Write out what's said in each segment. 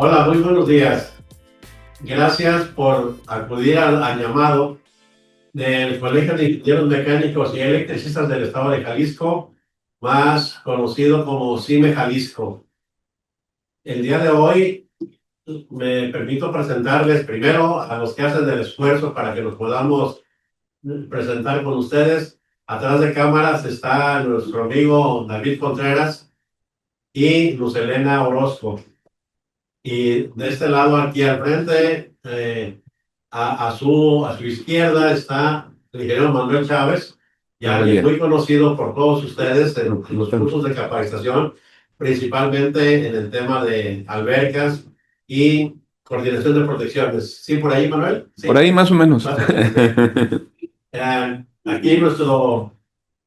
Hola, muy buenos días. Gracias por acudir al llamado del Colegio de Ingenieros Mecánicos y Electricistas del Estado de Jalisco, más conocido como CIME Jalisco. El día de hoy me permito presentarles primero a los que hacen el esfuerzo para que nos podamos presentar con ustedes. Atrás de cámaras está nuestro amigo David Contreras y Luz Elena Orozco. Y de este lado, aquí al frente, a su izquierda está el ingeniero Manuel Chávez, ya Muy bien. muy conocido por todos ustedes en los cursos de capacitación, principalmente en el tema de albercas y coordinación de protecciones. ¿Sí, por ahí, Manuel? Sí. Por ahí más o menos. Más o menos, bien. Aquí nuestro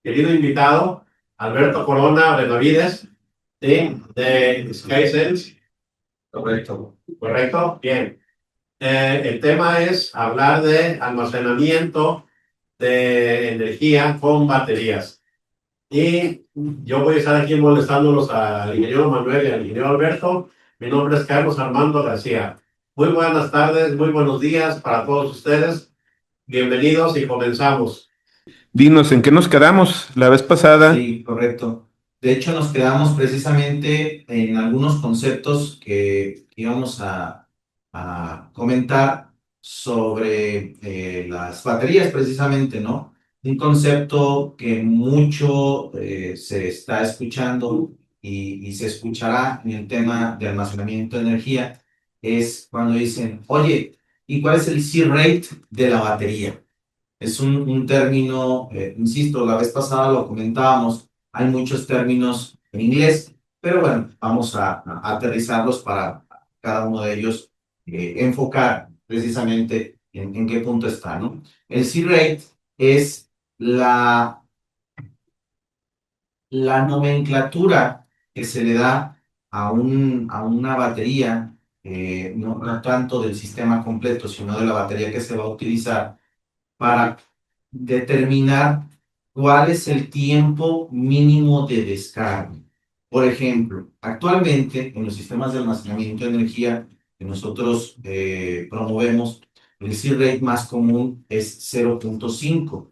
querido invitado, Alberto Corona Benavides, ¿sí? De SkySense. Correcto. Correcto, bien. El tema es hablar de almacenamiento de energía con baterías. Y yo voy a estar aquí molestándolos al ingeniero Manuel y al ingeniero Alberto. Mi nombre es Carlos Armando García. Muy buenas tardes, muy buenos días para todos ustedes. Bienvenidos y comenzamos. Dinos, ¿en qué nos quedamos la vez pasada? Sí, correcto. De hecho, nos quedamos precisamente en algunos conceptos que íbamos a comentar sobre las baterías, precisamente, ¿no? Un concepto que mucho se está escuchando y se escuchará en el tema de almacenamiento de energía es cuando dicen, oye, ¿y cuál es el C-rate de la batería? Es un término, insisto, la vez pasada lo comentábamos, hay muchos términos en inglés, pero bueno, vamos a aterrizarlos para cada uno de ellos, enfocar precisamente en qué punto está, ¿no? El C-rate es la nomenclatura que se le da a una batería, no tanto del sistema completo, sino de la batería que se va a utilizar para determinar cuál es el tiempo mínimo de descarga. Por ejemplo, actualmente en los sistemas de almacenamiento de energía que nosotros promovemos, el C-rate más común es 0.5.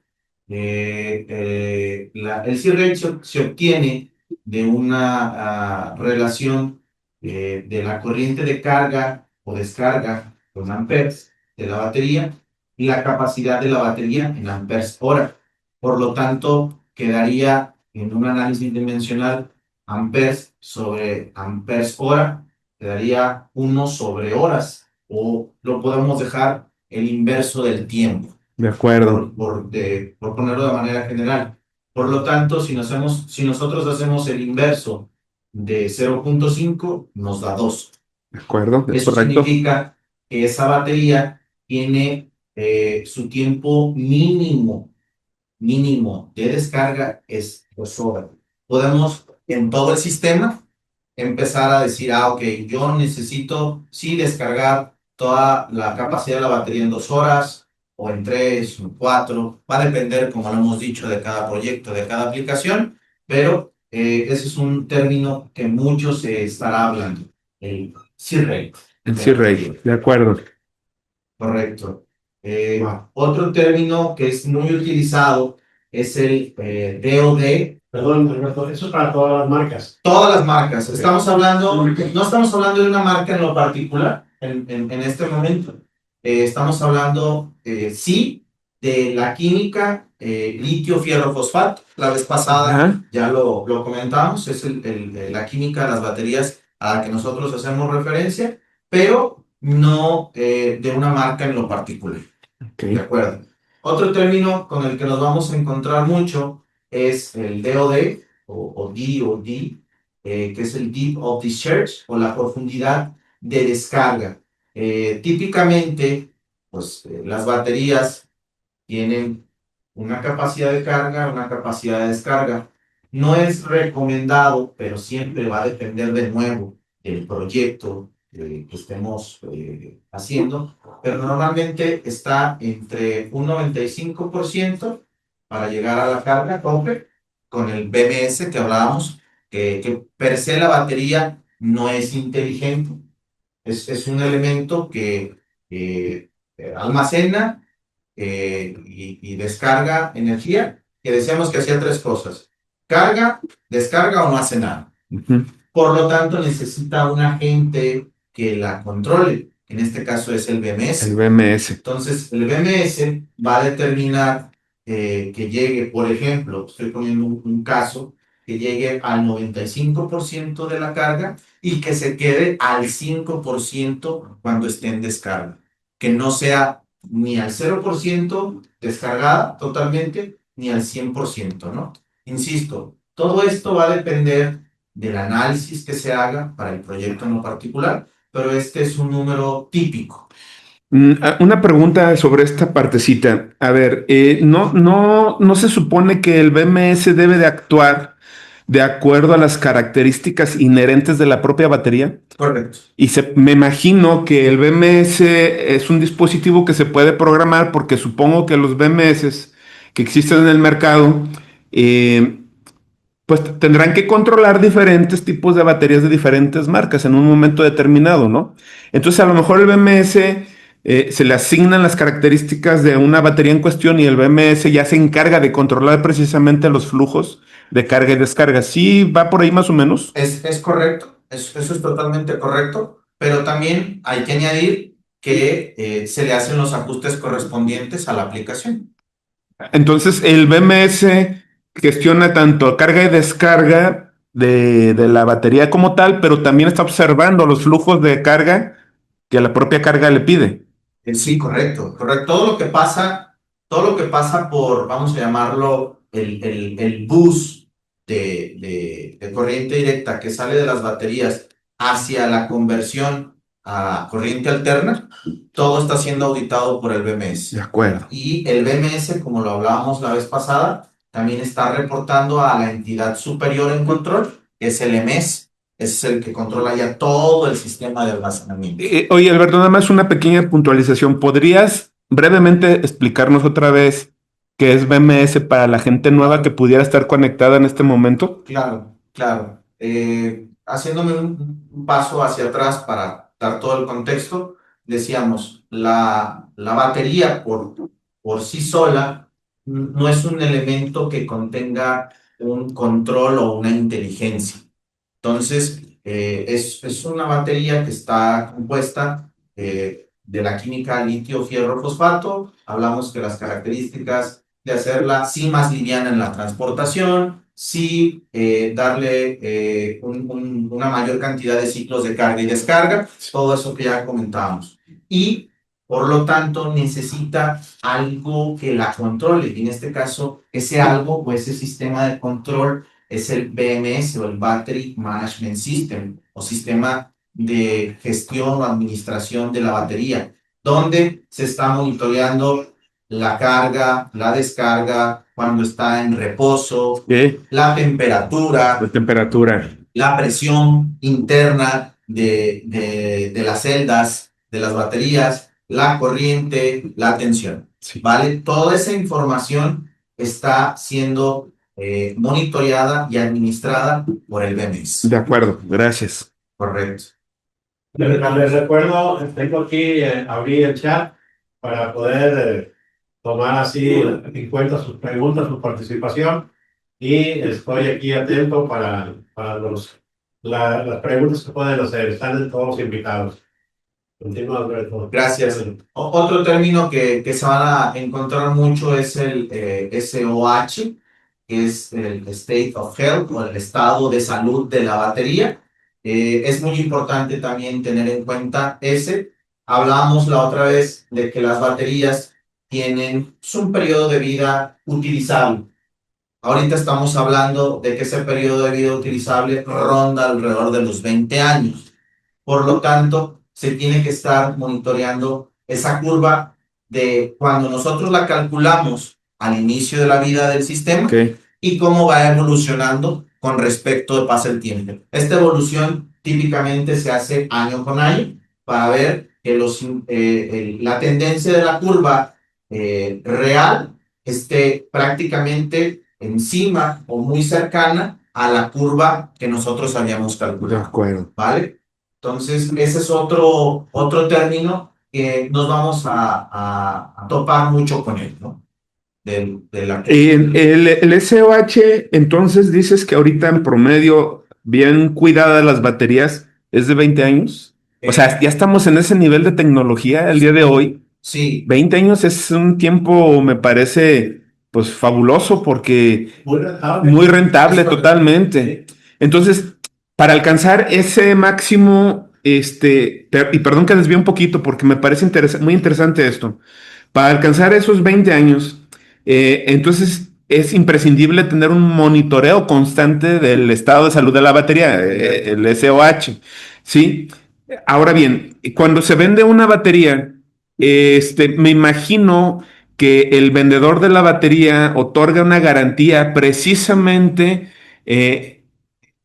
El C-rate se obtiene de una relación de la corriente de carga o descarga con amperes de la batería y la capacidad de la batería en amperes hora. Por lo tanto, quedaría en un análisis dimensional amperes sobre amperes hora, quedaría 1 sobre horas, o lo podemos dejar el inverso del tiempo, De acuerdo. por ponerlo de manera general. Por lo tanto, si nosotros hacemos el inverso de 0.5, nos da 2. De acuerdo, es Eso correcto. significa que esa batería tiene su tiempo mínimo de descarga es 2 horas. Podemos en todo el sistema empezar a decir, ok, yo necesito sí descargar toda la capacidad de la batería en 2 horas o en 3 o en 4. Va a depender, como lo hemos dicho, de cada proyecto, de cada aplicación, pero ese es un término que mucho se estará hablando, el C-rate. El C-rate, de acuerdo. Correcto. Otro término que es muy utilizado es el DOD. Perdón, Alberto, eso es para todas las marcas. Todas las marcas. No estamos hablando de una marca en lo particular en este momento. Estamos hablando, sí, de la química litio, fierro, fosfato. La vez pasada Ajá. ya lo comentamos, es la química de las baterías a la que nosotros hacemos referencia, pero no de una marca en lo particular. Okay. De acuerdo. Otro término con el que nos vamos a encontrar mucho es el DOD o DOD, que es el Deep of Discharge o la profundidad de descarga. Típicamente, pues las baterías tienen una capacidad de carga, una capacidad de descarga. No es recomendado, pero siempre va a depender de nuevo del proyecto que estemos haciendo, pero normalmente está entre un 95% para llegar a la carga tope con el BMS que hablábamos, que per se la batería no es inteligente, Es un elemento que almacena y descarga energía, que decíamos que hacía tres cosas: carga, descarga o no hace nada. Ujú. Por lo tanto, necesita un agente que la controle. En este caso es el BMS. El BMS. Entonces, el BMS va a determinar que llegue, por ejemplo, estoy poniendo un caso, que llegue al 95% de la carga y que se quede al 5% cuando esté en descarga. Que no sea ni al 0% descargada totalmente, ni al 100%, ¿no? Insisto, todo esto va a depender del análisis que se haga para el proyecto en lo particular, pero este es un número típico. Una pregunta sobre esta partecita. A ver, no se supone que el BMS debe de actuar de acuerdo a las características inherentes de la propia batería. Correcto. Y me imagino que el BMS es un dispositivo que se puede programar porque supongo que los BMS que existen en el mercado, pues tendrán que controlar diferentes tipos de baterías de diferentes marcas en un momento determinado, ¿no? Entonces a lo mejor el BMS se le asignan las características de una batería en cuestión y el BMS ya se encarga de controlar precisamente los flujos de carga y descarga. ¿Sí va por ahí más o menos? Es correcto, eso es totalmente correcto, pero también hay que añadir que se le hacen los ajustes correspondientes a la aplicación. Entonces, el BMS gestiona tanto carga y descarga de la batería como tal, pero también está observando los flujos de carga que la propia carga le pide. Sí, correcto, correcto. Todo lo que pasa por, vamos a llamarlo, el bus de corriente directa que sale de las baterías hacia la conversión a corriente alterna, todo está siendo auditado por el BMS. De acuerdo. Y el BMS, como lo hablábamos la vez pasada, también está reportando a la entidad superior en control, que es el EMS. Ese es el que controla ya todo el sistema de almacenamiento. Oye, Alberto, nada más una pequeña puntualización. ¿Podrías brevemente explicarnos otra vez qué es BMS para la gente nueva que pudiera estar conectada en este momento? Claro, claro. Haciéndome un paso hacia atrás para dar todo el contexto, decíamos, la batería por sí sola no es un elemento que contenga un control o una inteligencia. Entonces, es una batería que está compuesta de la química litio-fierro-fosfato. Hablamos que las características de hacerla sí más liviana en la transportación, sí darle una mayor cantidad de ciclos de carga y descarga, todo eso que ya comentábamos. Y por lo tanto necesita algo que la controle. Y en este caso, ese algo o ese sistema de control es el BMS o el Battery Management System o sistema de gestión o administración de la batería, donde se está monitoreando la carga, la descarga, cuando está en reposo, la temperatura, la presión interna de las celdas, de las baterías, la corriente, la tensión. Sí. ¿Vale? Toda esa información está siendo monitoreada y administrada por el BMS. De acuerdo, gracias. Correcto. Les recuerdo, tengo aquí, abrí el chat para poder tomar así en cuenta sus preguntas, su participación, y estoy aquí atento para las preguntas que pueden hacer. Están todos invitados. Continúa, Alberto. Gracias. Otro término que se van a encontrar mucho es el SOH, que es el State of Health o el estado de salud de la batería. Es muy importante también tener en cuenta ese. Hablábamos la otra vez de que las baterías tienen un periodo de vida utilizable. Ahorita estamos hablando de que ese periodo de vida utilizable ronda alrededor de los 20 años. Por lo tanto, se tiene que estar monitoreando esa curva de cuando nosotros la calculamos al inicio de la vida del sistema y cómo va evolucionando con respecto de pasa el tiempo. Esta evolución típicamente se hace año con año para ver que la tendencia de la curva real esté prácticamente encima o muy cercana a la curva que nosotros habíamos calculado. De acuerdo. ¿Vale? Entonces, ese es otro término que nos vamos a topar mucho con él, ¿no? De la... El SOH, entonces dices que ahorita en promedio, bien cuidadas las baterías, es de 20 años. O sea, ya estamos en ese nivel de tecnología el día de hoy. Sí, 20 años es un tiempo, me parece, pues fabuloso porque muy rentable es correcto. totalmente. Entonces, para alcanzar ese máximo, y perdón que desvíe un poquito porque me parece muy interesante esto. Para alcanzar esos 20 años, entonces es imprescindible tener un monitoreo constante del estado de salud de la batería, el SOH, ¿sí? Ahora bien, cuando se vende una batería, me imagino que el vendedor de la batería otorga una garantía precisamente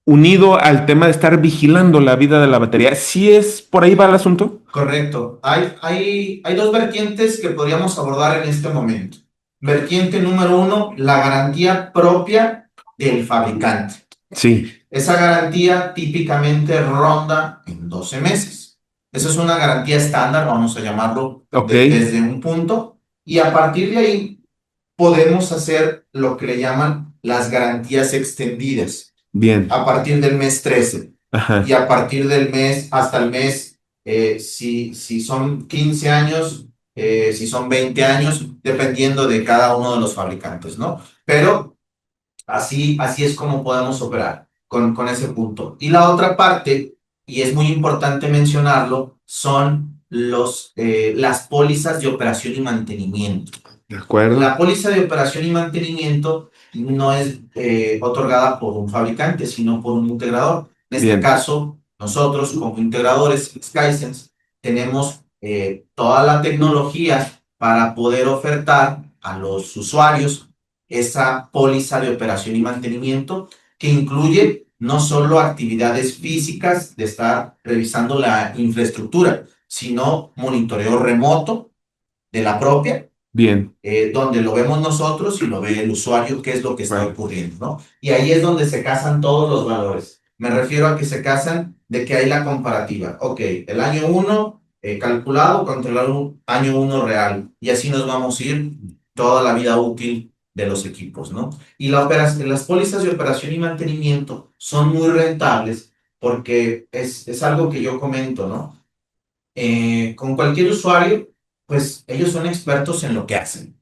unido al tema de estar vigilando la vida de la batería. ¿Sí es por ahí va el asunto? Correcto. Hay dos vertientes que podríamos abordar en este momento. Vertiente número uno, la garantía propia del fabricante. Sí. Esa garantía típicamente ronda en 12 meses. Esa es una garantía estándar, vamos a llamarlo desde un punto. Y a partir de ahí podemos hacer lo que le llaman las garantías extendidas. Bien. A partir del mes 13. Ajá. Y a partir del mes hasta el mes, si son 15 años, si son 20 años, dependiendo de cada uno de los fabricantes, ¿no? Pero así es como podemos operar con ese punto. Y la otra parte, y es muy importante mencionarlo, son las pólizas de operación y mantenimiento. De acuerdo. La póliza de operación y mantenimiento no es otorgada por un fabricante, sino por un integrador. En este caso, nosotros como integradores Skysense tenemos toda la tecnología para poder ofertar a los usuarios esa póliza de operación y mantenimiento que incluye no solo actividades físicas de estar revisando la infraestructura, sino monitoreo remoto de la propia. Bien. Donde lo vemos nosotros y lo ve el usuario, qué es lo que está ocurriendo, ¿no? Y ahí es donde se casan todos los valores. Me refiero a que se casan de que hay la comparativa. Ok, el año 1 calculado contra el año 1 real. Y así nos vamos a ir toda la vida útil de los equipos, ¿no? Y las pólizas de operación y mantenimiento son muy rentables porque es algo que yo comento, ¿no? Con cualquier usuario, pues ellos son expertos en lo que hacen,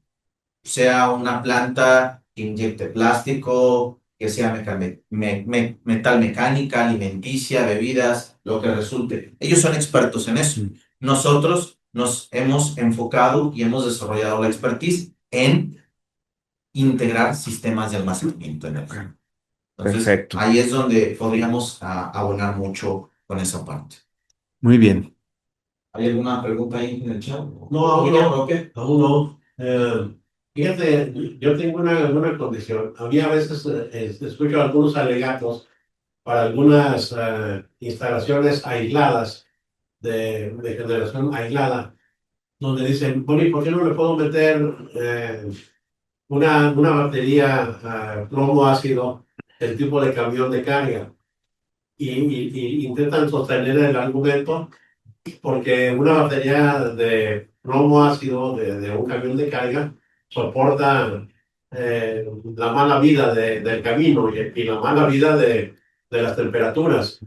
sea una planta que inyecte plástico, que sea metal mecánica, alimenticia, bebidas, lo que resulte. Ellos son expertos en eso. Nosotros nos hemos enfocado y hemos desarrollado la expertise en integrar sistemas de almacenamiento energético. Entonces, perfecto. Ahí es donde podríamos abonar mucho con esa parte. Muy bien. ¿Hay alguna pregunta ahí en el chat? No, aún no. Aún no. Fíjate, yo tengo una condición. A mí a veces escucho algunos alegatos para algunas instalaciones aisladas, de generación aislada, donde dicen, Poli, ¿por qué no le puedo meter una batería plomo ácido, el tipo de camión de carga? Y intentan sostener el argumento porque una batería de plomo ácido de un camión de carga soporta la mala vida del camino y la mala vida de las temperaturas,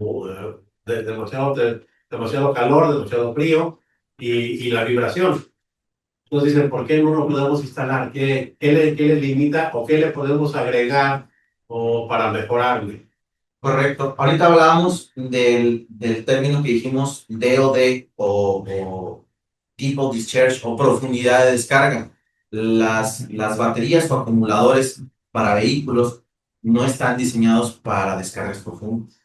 demasiado calor, demasiado frío y la vibración. Entonces dicen, ¿por qué no lo podemos instalar? ¿Qué le limita o qué le podemos agregar o para mejorarle? Correcto. Ahorita hablábamos del término que dijimos DOD o Depot Discharge o profundidad de descarga. Las baterías o acumuladores para vehículos no están diseñados para descargas profundas.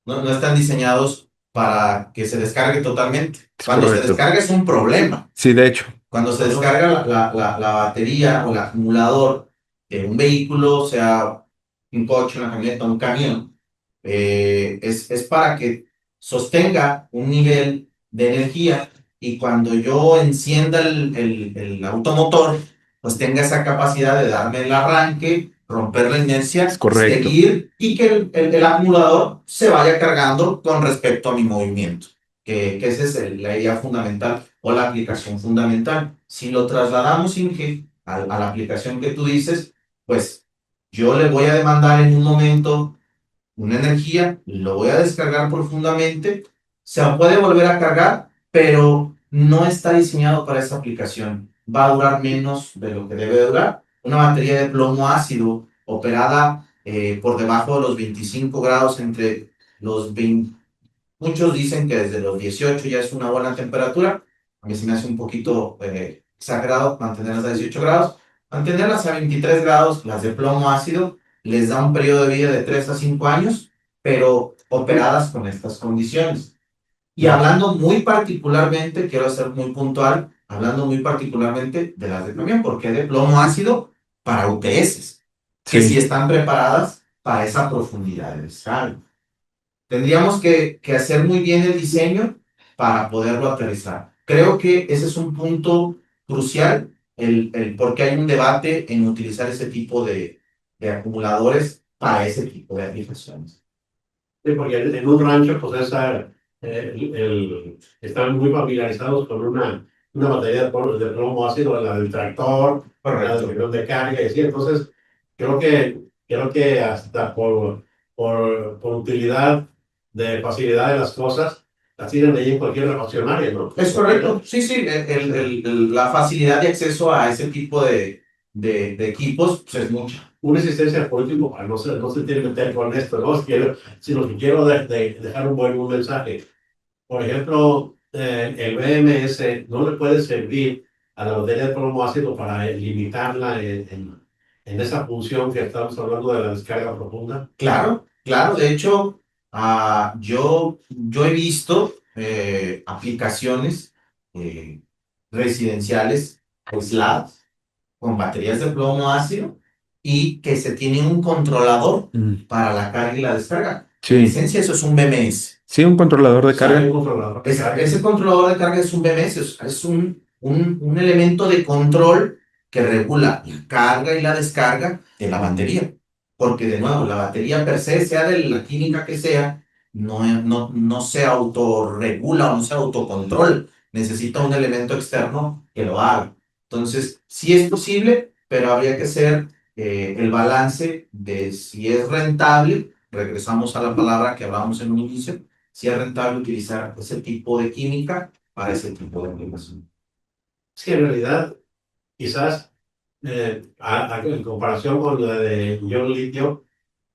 No están diseñados para que se descargue totalmente. Cuando se descarga es un problema. Sí, de hecho. Cuando se descarga la batería o el acumulador de un vehículo, sea un coche, una camioneta, un camión, es para que sostenga un nivel de energía y cuando yo encienda el automotor, pues tenga esa capacidad de darme el arranque romper la inercia, Es correcto. seguir y que el acumulador se vaya cargando con respecto a mi movimiento, que esa es la idea fundamental o la aplicación fundamental. Si lo trasladamos, Inge, a la aplicación que tú dices, pues yo le voy a demandar en un momento una energía, lo voy a descargar profundamente, se puede volver a cargar, pero no está diseñado para esa aplicación. Va a durar menos de lo que debe durar. Una batería de plomo ácido operada por debajo de los 25 grados, entre los 20, muchos dicen que desde los 18 ya es una buena temperatura. A mí se me hace un poquito exagerado mantenerlas a 18 grados. Mantenerlas a 23 grados, las de plomo ácido, les da un periodo de vida de 3 a 5 años, pero operadas con estas condiciones. Y hablando muy particularmente, quiero ser muy puntual, hablando muy particularmente de las de camión, porque de plomo ácido para UPS, que sí están preparadas para esa profundidad de descarga. Tendríamos que hacer muy bien el diseño para poderlo aterrizar. Creo que ese es un punto crucial, el por qué hay un debate en utilizar ese tipo de acumuladores para ese tipo de aplicaciones. Sí, porque en un rancho, pues están muy familiarizados con una batería de plomo ácido, la del tractor, la del camión de carga, y así. Entonces, creo que hasta por utilidad de facilidad de las cosas, las tienen ahí en cualquier refaccionaria, ¿no? Es correcto, sí, sí, la facilidad de acceso a ese tipo de equipos pues es mucha. Una existencia por último, para no se tiene que meter con esto, ¿no? Sino que quiero dejar un buen mensaje. Por ejemplo, el BMS no le puede servir a la batería de plomo ácido para limitarla en esa función que estamos hablando de la descarga profunda. Claro, claro. De hecho, yo he visto aplicaciones residenciales aisladas con baterías de plomo ácido y que se tiene un controlador para la carga y la descarga. En esencia, eso es un BMS. Sí, un controlador de carga. Ese controlador de carga es un BMS, es un elemento de control que regula la carga y la descarga de la batería. Porque, de nuevo, la batería per se, sea de la química que sea, no se autorregula o no se autocontrola. Necesita un elemento externo que lo haga. Entonces, sí es posible, pero habría que hacer el balance de si es rentable. Regresamos a la palabra que hablábamos en un inicio, si es rentable utilizar ese tipo de química para ese tipo de aplicación. Sí, en realidad, quizás en comparación con la de ion litio,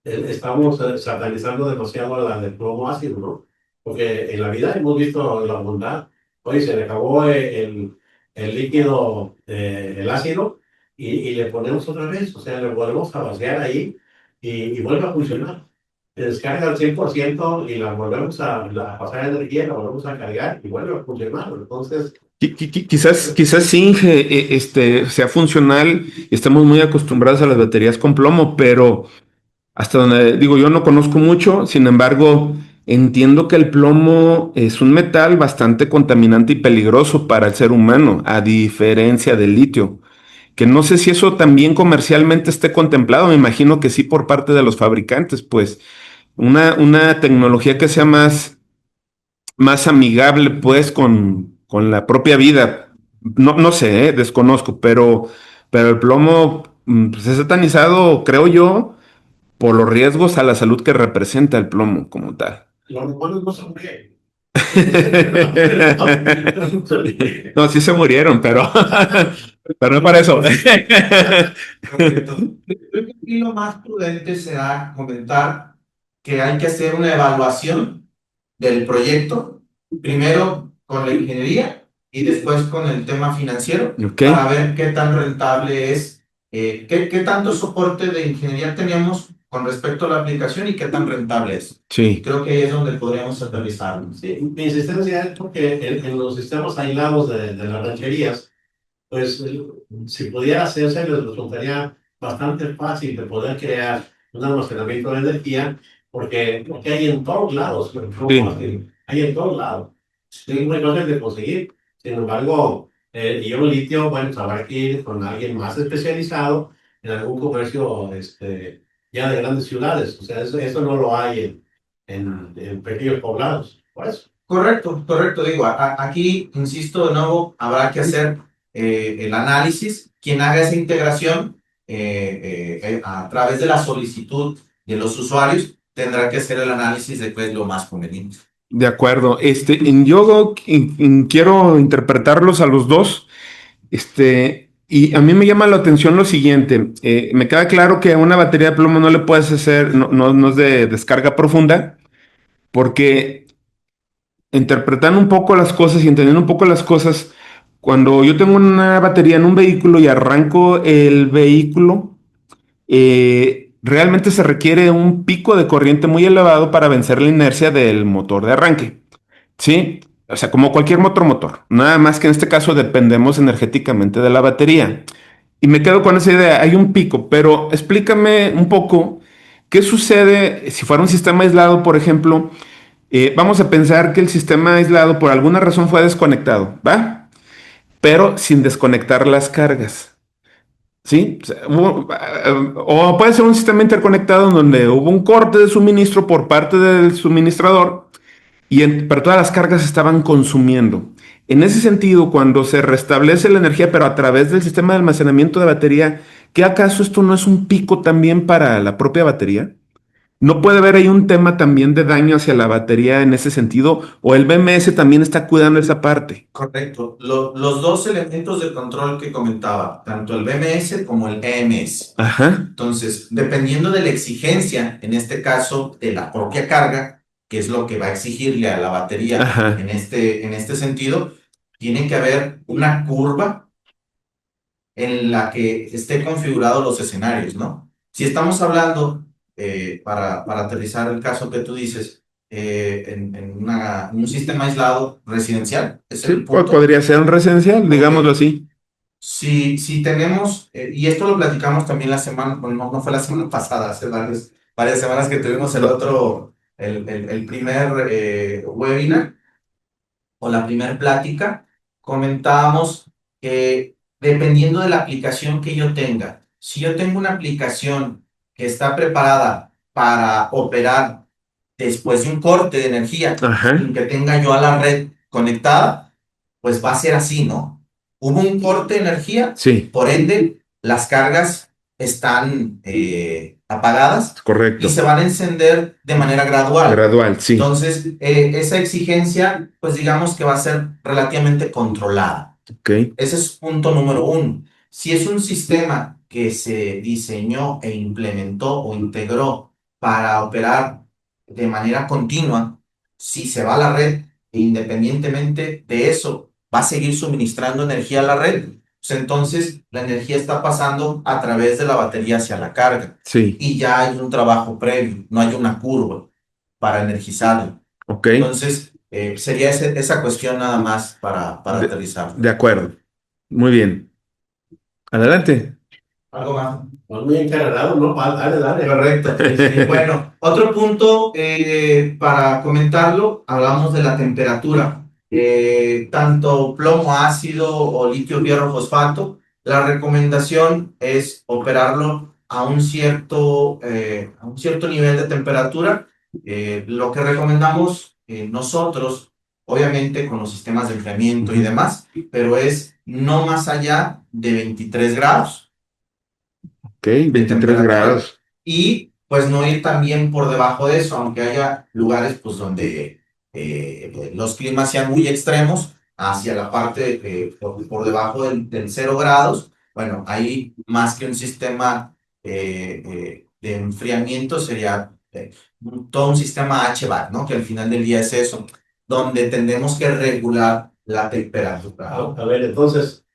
estamos satanizando demasiado a la de plomo ácido, ¿no? Porque en la vida hemos visto la bondad. Oye, se le acabó el líquido, el ácido, y le ponemos otra vez, o sea, le volvemos a vaciar ahí y vuelve a funcionar. Se descarga al 100% y la volvemos a pasar energía, la volvemos a cargar y vuelve a funcionar. Entonces, Quizás sí, sea funcional y estamos muy acostumbrados a las baterías con plomo, pero hasta donde digo, yo no conozco mucho, sin embargo, entiendo que el plomo es un metal bastante contaminante y peligroso para el ser humano, a diferencia del litio, que no sé si eso también comercialmente esté contemplado, me imagino que sí por parte de los fabricantes, pues una tecnología que sea más amigable pues con la propia vida. No sé, desconozco, pero el plomo pues, es satanizado, creo yo, por los riesgos a la salud que representa el plomo como tal. los romanos no se murieron. No, sí se murieron, pero no para eso. Correcto. Creo que aquí lo más prudente será comentar que hay que hacer una evaluación del proyecto, primero con la ingeniería y después con el tema financiero, para ver qué tan rentable es, qué tanto soporte de ingeniería tenemos con respecto a la aplicación y qué tan rentable es. Sí. Creo que ahí es donde podríamos aterrizarlo. Sí, mi insistencia es porque en los sistemas aislados de las rancherías, pues si pudiera hacerse, les resultaría bastante fácil de poder crear un almacenamiento de energía, porque hay en todos lados, hay en todos lados. Es muy fácil de conseguir. Sin embargo, yo litio, bueno, habrá que ir con alguien más especializado en algún comercio ya de grandes ciudades. O sea, eso no lo hay en pequeños poblados. Por eso. Correcto, correcto. Digo, aquí, insisto de nuevo, habrá que hacer el análisis. Quien haga esa integración a través de la solicitud de los usuarios tendrá que hacer el análisis de qué es lo más conveniente. De acuerdo. Yo quiero interpretarlos a los dos. Y a mí me llama la atención lo siguiente. Me queda claro que a una batería de plomo no le puedes hacer, no es de descarga profunda, porque interpretando un poco las cosas y entendiendo un poco las cosas, cuando yo tengo una batería en un vehículo y arranco el vehículo, realmente se requiere un pico de corriente muy elevado para vencer la inercia del motor de arranque. ¿Sí? O sea, como cualquier otro motor. Nada más que en este caso dependemos energéticamente de la batería. Y me quedo con esa idea. Hay un pico, pero explícame un poco qué sucede si fuera un sistema aislado, por ejemplo. Vamos a pensar que el sistema aislado por alguna razón fue desconectado, ¿va? Pero sin desconectar las cargas. ¿Sí? O sea, o puede ser un sistema interconectado en donde hubo un corte de suministro por parte del suministrador pero todas las cargas se estaban consumiendo. En ese sentido, cuando se restablece la energía, pero a través del sistema de almacenamiento de batería, ¿qué acaso esto no es un pico también para la propia batería? ¿No puede haber ahí un tema también de daño hacia la batería en ese sentido? ¿O el BMS también está cuidando esa parte? Correcto. Los dos elementos de control que comentaba, tanto el BMS como el EMS. Ajá, Entonces, dependiendo de la exigencia, en este caso de la propia carga, que es lo que va a exigirle a la batería ajá, en este sentido, tiene que haber una curva en la que esté configurados los escenarios, ¿no? Si estamos hablando, para aterrizar el caso que tú dices, en un sistema aislado residencial, ese es sí, el punto. podría ser un residencial, digámoslo Ok. así. Si tenemos, y esto lo platicamos también la semana, bueno, no fue la semana pasada, hace varias semanas que tuvimos el primer webinar o la primera plática, comentábamos que dependiendo de la aplicación que yo tenga, si yo tengo una aplicación que está preparada para operar después de un corte de energía, Ajá, sin que tenga yo a la red conectada, pues va a ser así, ¿no? Hubo un corte de energía, sí, por ende, las cargas están apagadas y correcto. se van a encender de manera gradual. Gradual, sí. Entonces, esa exigencia, pues digamos que va a ser relativamente controlada. Ok, Ese es punto número uno. Si es un sistema que se diseñó e implementó o integró para operar de manera continua, si se va a la red, e independientemente de eso, va a seguir suministrando energía a la red. Pues entonces, la energía está pasando a través de la batería hacia la carga. sí, Y ya hay un trabajo previo, no hay una curva para energizarlo. ok. Entonces, sería esa cuestión nada más para De, aterrizar. de acuerdo. Muy bien. Adelante. Algo más. Pues muy encarregado, ¿no? Dale, dale. Correcto. Bueno, otro punto para comentarlo, hablamos de la temperatura. Tanto plomo ácido o litio hierro fosfato, la recomendación es operarlo a un cierto nivel de temperatura. Lo que recomendamos nosotros, obviamente con los sistemas de enfriamiento y demás, pero es no más allá de 23 grados Ok, de 23 temperatura. grados. Y pues no ir también por debajo de eso, aunque haya lugares pues donde los climas sean muy extremos, hacia la parte por debajo del 0 grados. Bueno, ahí más que un sistema de enfriamiento sería todo un sistema HVAC, ¿no? Que al final del día es eso, donde tendremos que regular la temperatura. A ver, entonces,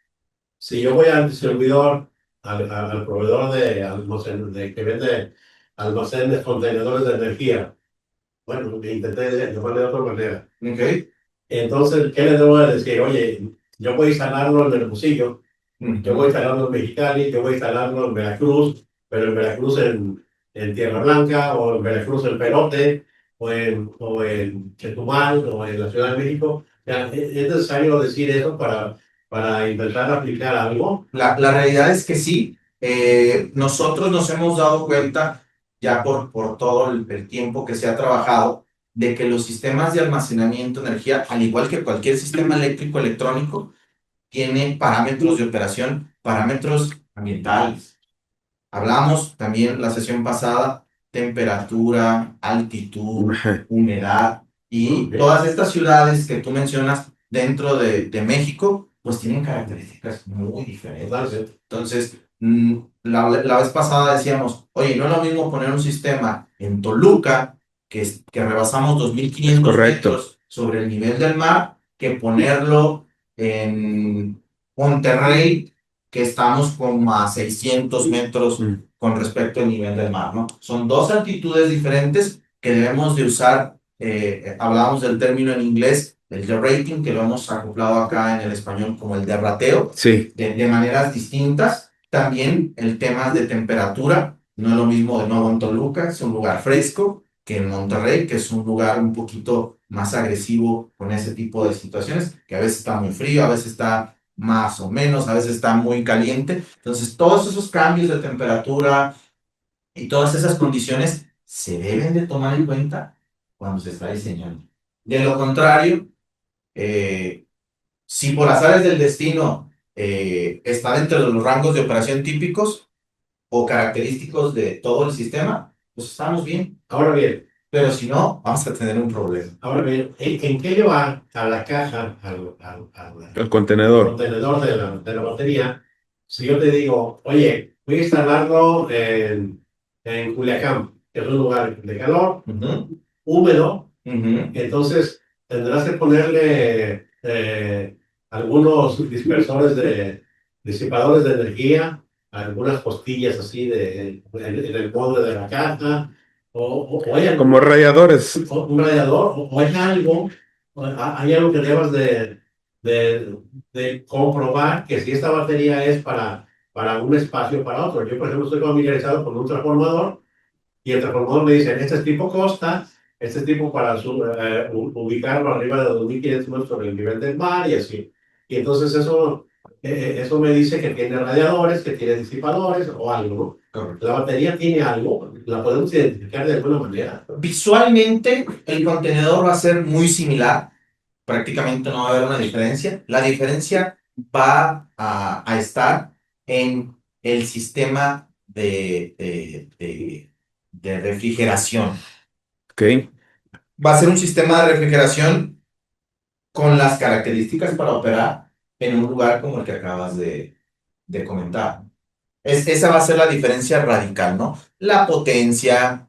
si yo voy al distribuidor, al proveedor de almacén, que vende almacenes, contenedores de energía, bueno, intenté llamarle de otra manera. ¿Ok? Entonces, ¿qué le debo de decir? Oye, yo voy a instalarlo en Hermosillo, yo voy a instalarlo en Mexicali, yo voy a instalarlo en Veracruz, pero en Veracruz en Tierra Blanca, o en Veracruz en Perote, o en Chetumal, o en la Ciudad de México. O sea, ¿es necesario decir eso para intentar aplicar algo? La realidad es que sí. nosotros nos hemos dado cuenta, ya por todo el tiempo que se ha trabajado, de que los sistemas de almacenamiento de energía, al igual que cualquier sistema eléctrico electrónico, tiene parámetros de operación, parámetros ambientales. Hablamos también la sesión pasada, temperatura, altitud, Ajá. humedad, y Ok. todas estas ciudades que tú mencionas dentro de México, pues tienen características muy diferentes. Totalmente. Entonces, la vez pasada decíamos, oye, no es lo mismo poner un sistema en Toluca, que rebasamos Es 2.500 correcto. metros sobre el nivel del mar, que ponerlo en Monterrey, que estamos como a 600 metros Mm. con respecto al nivel del mar, ¿no? Son dos altitudes diferentes que debemos de usar. Hablábamos del término en inglés, el de rating, que lo hemos acoplado acá en el español como el de rateo, Sí, de maneras distintas. También el tema de temperatura, no es lo mismo de nuevo en Toluca, es un lugar fresco, que en Monterrey, que es un lugar un poquito más agresivo con ese tipo de situaciones, que a veces está muy frío, a veces está más o menos, a veces está muy caliente. Entonces, todos esos cambios de temperatura y todas esas condiciones se deben de tomar en cuenta cuando se está diseñando. De lo contrario, eh, si por azares del destino está dentro de los rangos de operación típicos o característicos de todo el sistema, pues estamos bien. Ahora bien, Pero si no, vamos a tener un problema. ¿en qué llevar a la caja, el contenedor. contenedor de la batería? Si yo te digo, oye, voy a instalarlo en Culiacán, que es un lugar de calor, húmedo, entonces tendrás que ponerle algunos dispersores disipadores de energía, algunas costillas así en el molde de la caja, o hay Como radiadores. un radiador, o hay algo que debas de, de comprobar que si esta batería es para un espacio o para otro. Yo, por ejemplo, estoy familiarizado con un transformador y el transformador me dice, este es tipo Costa, este es tipo para ubicarlo arriba de 2.500 metros sobre el nivel del mar y así. Y entonces eso me dice que tiene radiadores, que tiene disipadores o algo, ¿no? Correcto. La batería tiene algo, la podemos identificar de alguna manera. Visualmente, el contenedor va a ser muy similar. Prácticamente no va a haber una diferencia. La diferencia va a estar en el sistema de refrigeración. Ok. Va a ser un sistema de refrigeración con las características para operar en un lugar como el que acabas de comentar. Esa va a ser la diferencia radical, ¿no? La potencia,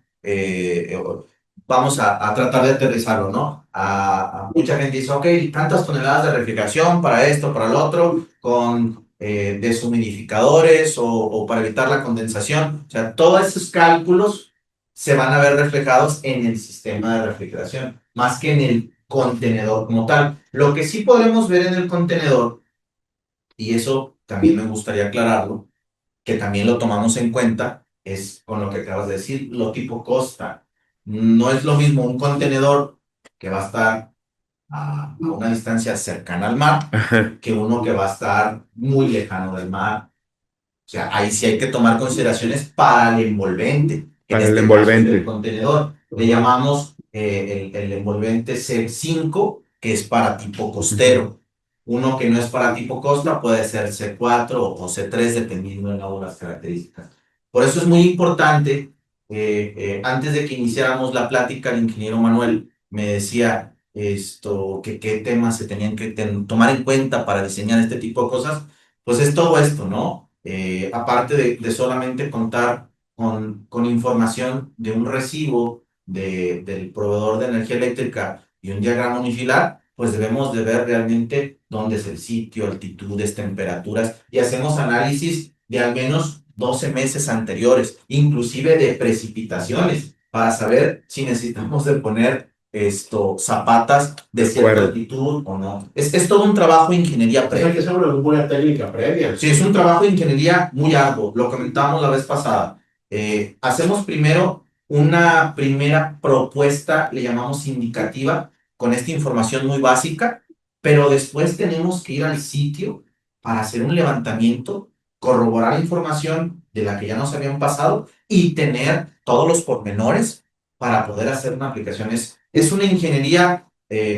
vamos a tratar de aterrizarlo, ¿no? A mucha gente dice, ok, tantas toneladas de refrigeración para esto, para lo otro, con deshumidificadores o para evitar la condensación. O sea, todos esos cálculos se van a ver reflejados en el sistema de refrigeración, más que en el contenedor como tal. Lo que sí podremos ver en el contenedor, y eso también me gustaría aclararlo, que también lo tomamos en cuenta, es con lo que acabas de decir, lo tipo costa. No es lo mismo un contenedor que va a estar a una distancia cercana al mar Ajá. que uno que va a estar muy lejano del mar. O sea, ahí sí hay que tomar consideraciones para el envolvente, que en Para el este caso es el envolvente. contenedor. Le llamamos el envolvente C5, que es para tipo costero. Uno que no es para tipo costa puede ser C4 o C3, dependiendo de las características. Por eso es muy importante, antes de que iniciáramos la plática, el ingeniero Manuel me decía que qué temas se tenían que tomar en cuenta para diseñar este tipo de cosas. Pues es todo esto, ¿no? Aparte de solamente contar con información de un recibo del proveedor de energía eléctrica y un diagrama unifilar, pues debemos de ver realmente dónde es el sitio, altitudes, temperaturas, y hacemos análisis de al menos 12 meses anteriores, inclusive de precipitaciones, para saber si necesitamos de poner zapatas de cierta acuerdo. altitud o no. Es todo un trabajo de ingeniería Hay que previa. hacer una buena técnica previa. Sí, es un trabajo de ingeniería muy arduo, lo comentamos la vez pasada. Hacemos primero una primera propuesta, le llamamos indicativa, con esta información muy básica, pero después tenemos que ir al sitio para hacer un levantamiento corroborar información de la que ya nos habían pasado y tener todos los pormenores para poder hacer una aplicación. Es una ingeniería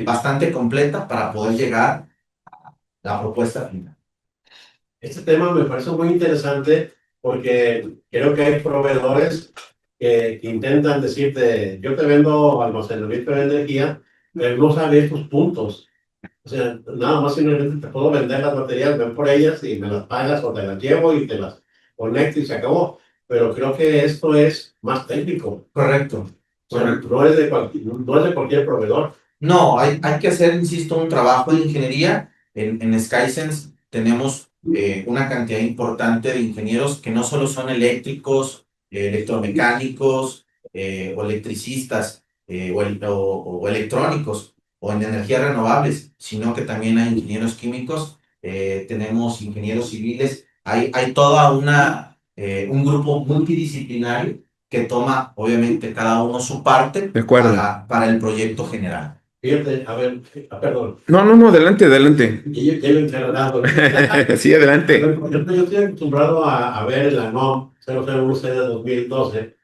bastante completa para poder llegar a la propuesta final. Este tema me parece muy interesante porque creo que hay proveedores que intentan decirte, yo te vendo almacenamiento de energía, pero no sabes estos puntos. O sea, nada más simplemente te puedo vender las baterías, ven por ellas y me las pagas o te las llevo y te las conecto y se acabó. Pero creo que esto es más técnico. Correcto. O sea, no es de cualquier proveedor. No, hay que hacer, insisto, un trabajo de ingeniería. En Skysense tenemos una cantidad importante de ingenieros que no solo son eléctricos, electromecánicos o electricistas o electrónicos o en energías renovables, sino que también hay ingenieros químicos, tenemos ingenieros civiles, hay toda un grupo multidisciplinario que toma, obviamente, cada uno su parte De acuerdo. para el proyecto general. Fíjate, a ver, perdón. No, adelante, adelante. Ya lo he encargado. Sí, adelante. Yo estoy acostumbrado a ver la NOM 001C de 2012,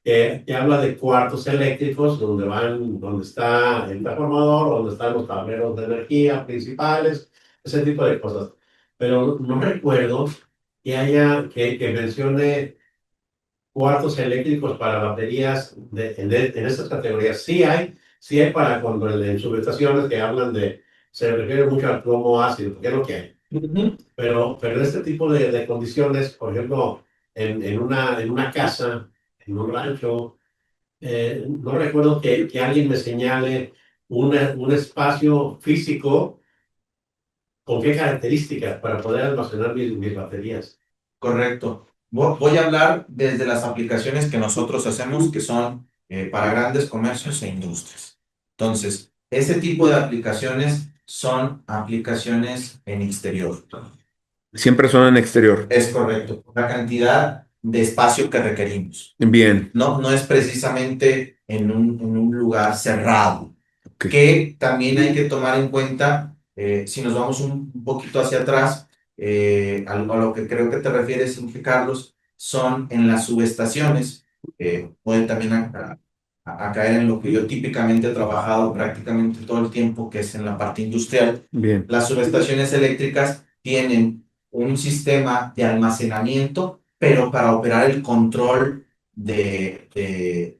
que habla de cuartos eléctricos donde está el transformador, donde están los tableros de energía principales, ese tipo de cosas. Pero no recuerdo que mencione cuartos eléctricos para baterías en estas categorías. Sí hay para cuando en subestaciones que hablan se refiere mucho al plomo ácido, que es lo que hay. Pero en este tipo de condiciones, por ejemplo, en una casa, en un rancho, no recuerdo que alguien me señale un espacio físico con qué características para poder almacenar mis baterías. Correcto. Voy a hablar desde las aplicaciones que nosotros hacemos, que son para grandes comercios e industrias. Entonces, ese tipo de aplicaciones son aplicaciones en exterior. Siempre son en exterior. Es correcto. La cantidad de espacio que requerimos. Bien. No es precisamente en un lugar cerrado. Okay. Que también hay que tomar en cuenta, si nos vamos un poquito hacia atrás, a lo que creo que te refieres, Inge Carlos, son en las subestaciones, pueden también a caer en lo que yo típicamente he trabajado prácticamente todo el tiempo, que es en la parte industrial. Bien. Las subestaciones eléctricas tienen un sistema de almacenamiento, pero para operar el control de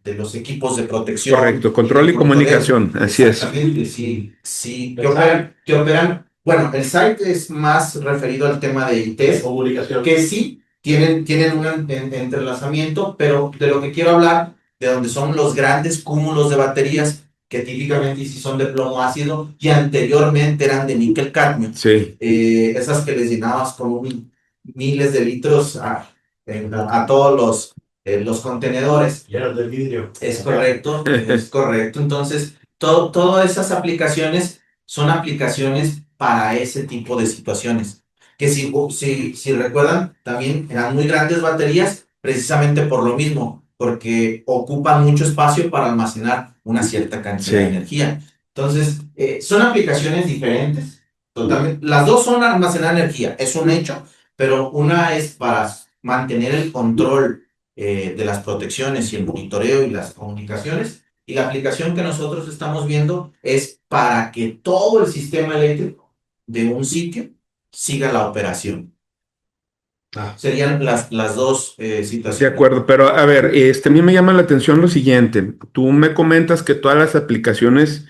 los equipos de protección. Correcto, control y comunicación, así es. Exactamente, sí, que operan. Bueno, el site es más referido al tema de ITs, Comunicación. que sí tienen un entrelazamiento, pero de lo que quiero hablar, de donde son los grandes cúmulos de baterías, que típicamente sí son de plomo ácido, y anteriormente eran de níquel cadmio. Sí. Esas que les llenabas con miles de litros a todos los contenedores. Y eran de vidrio. Es correcto, es correcto. Entonces, todas esas aplicaciones son aplicaciones para ese tipo de situaciones. Que si recuerdan, también eran muy grandes baterías, precisamente por lo mismo, porque ocupan mucho espacio para almacenar una cierta cantidad de energía. Entonces, son aplicaciones diferentes. Totalmente. Las dos son almacenar energía, es un hecho, pero una es para mantener el control de las protecciones y el monitoreo y las comunicaciones, y la aplicación que nosotros estamos viendo es para que todo el sistema eléctrico de un sitio siga la operación. Serían las dos situaciones. De acuerdo, pero a ver, a mí me llama la atención lo siguiente. Tú me comentas que todas las aplicaciones,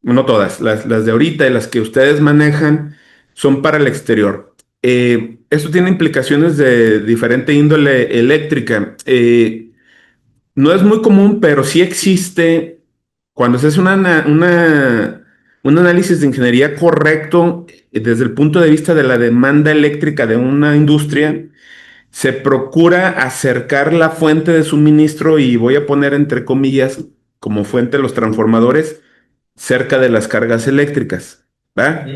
no todas, las de ahorita y las que ustedes manejan son para el exterior. Esto tiene implicaciones de diferente índole eléctrica. No es muy común, pero sí existe cuando se hace un análisis de ingeniería correcto desde el punto de vista de la demanda eléctrica de una industria. Se procura acercar la fuente de suministro y voy a poner entre comillas como fuente los transformadores cerca de las cargas eléctricas, ¿va?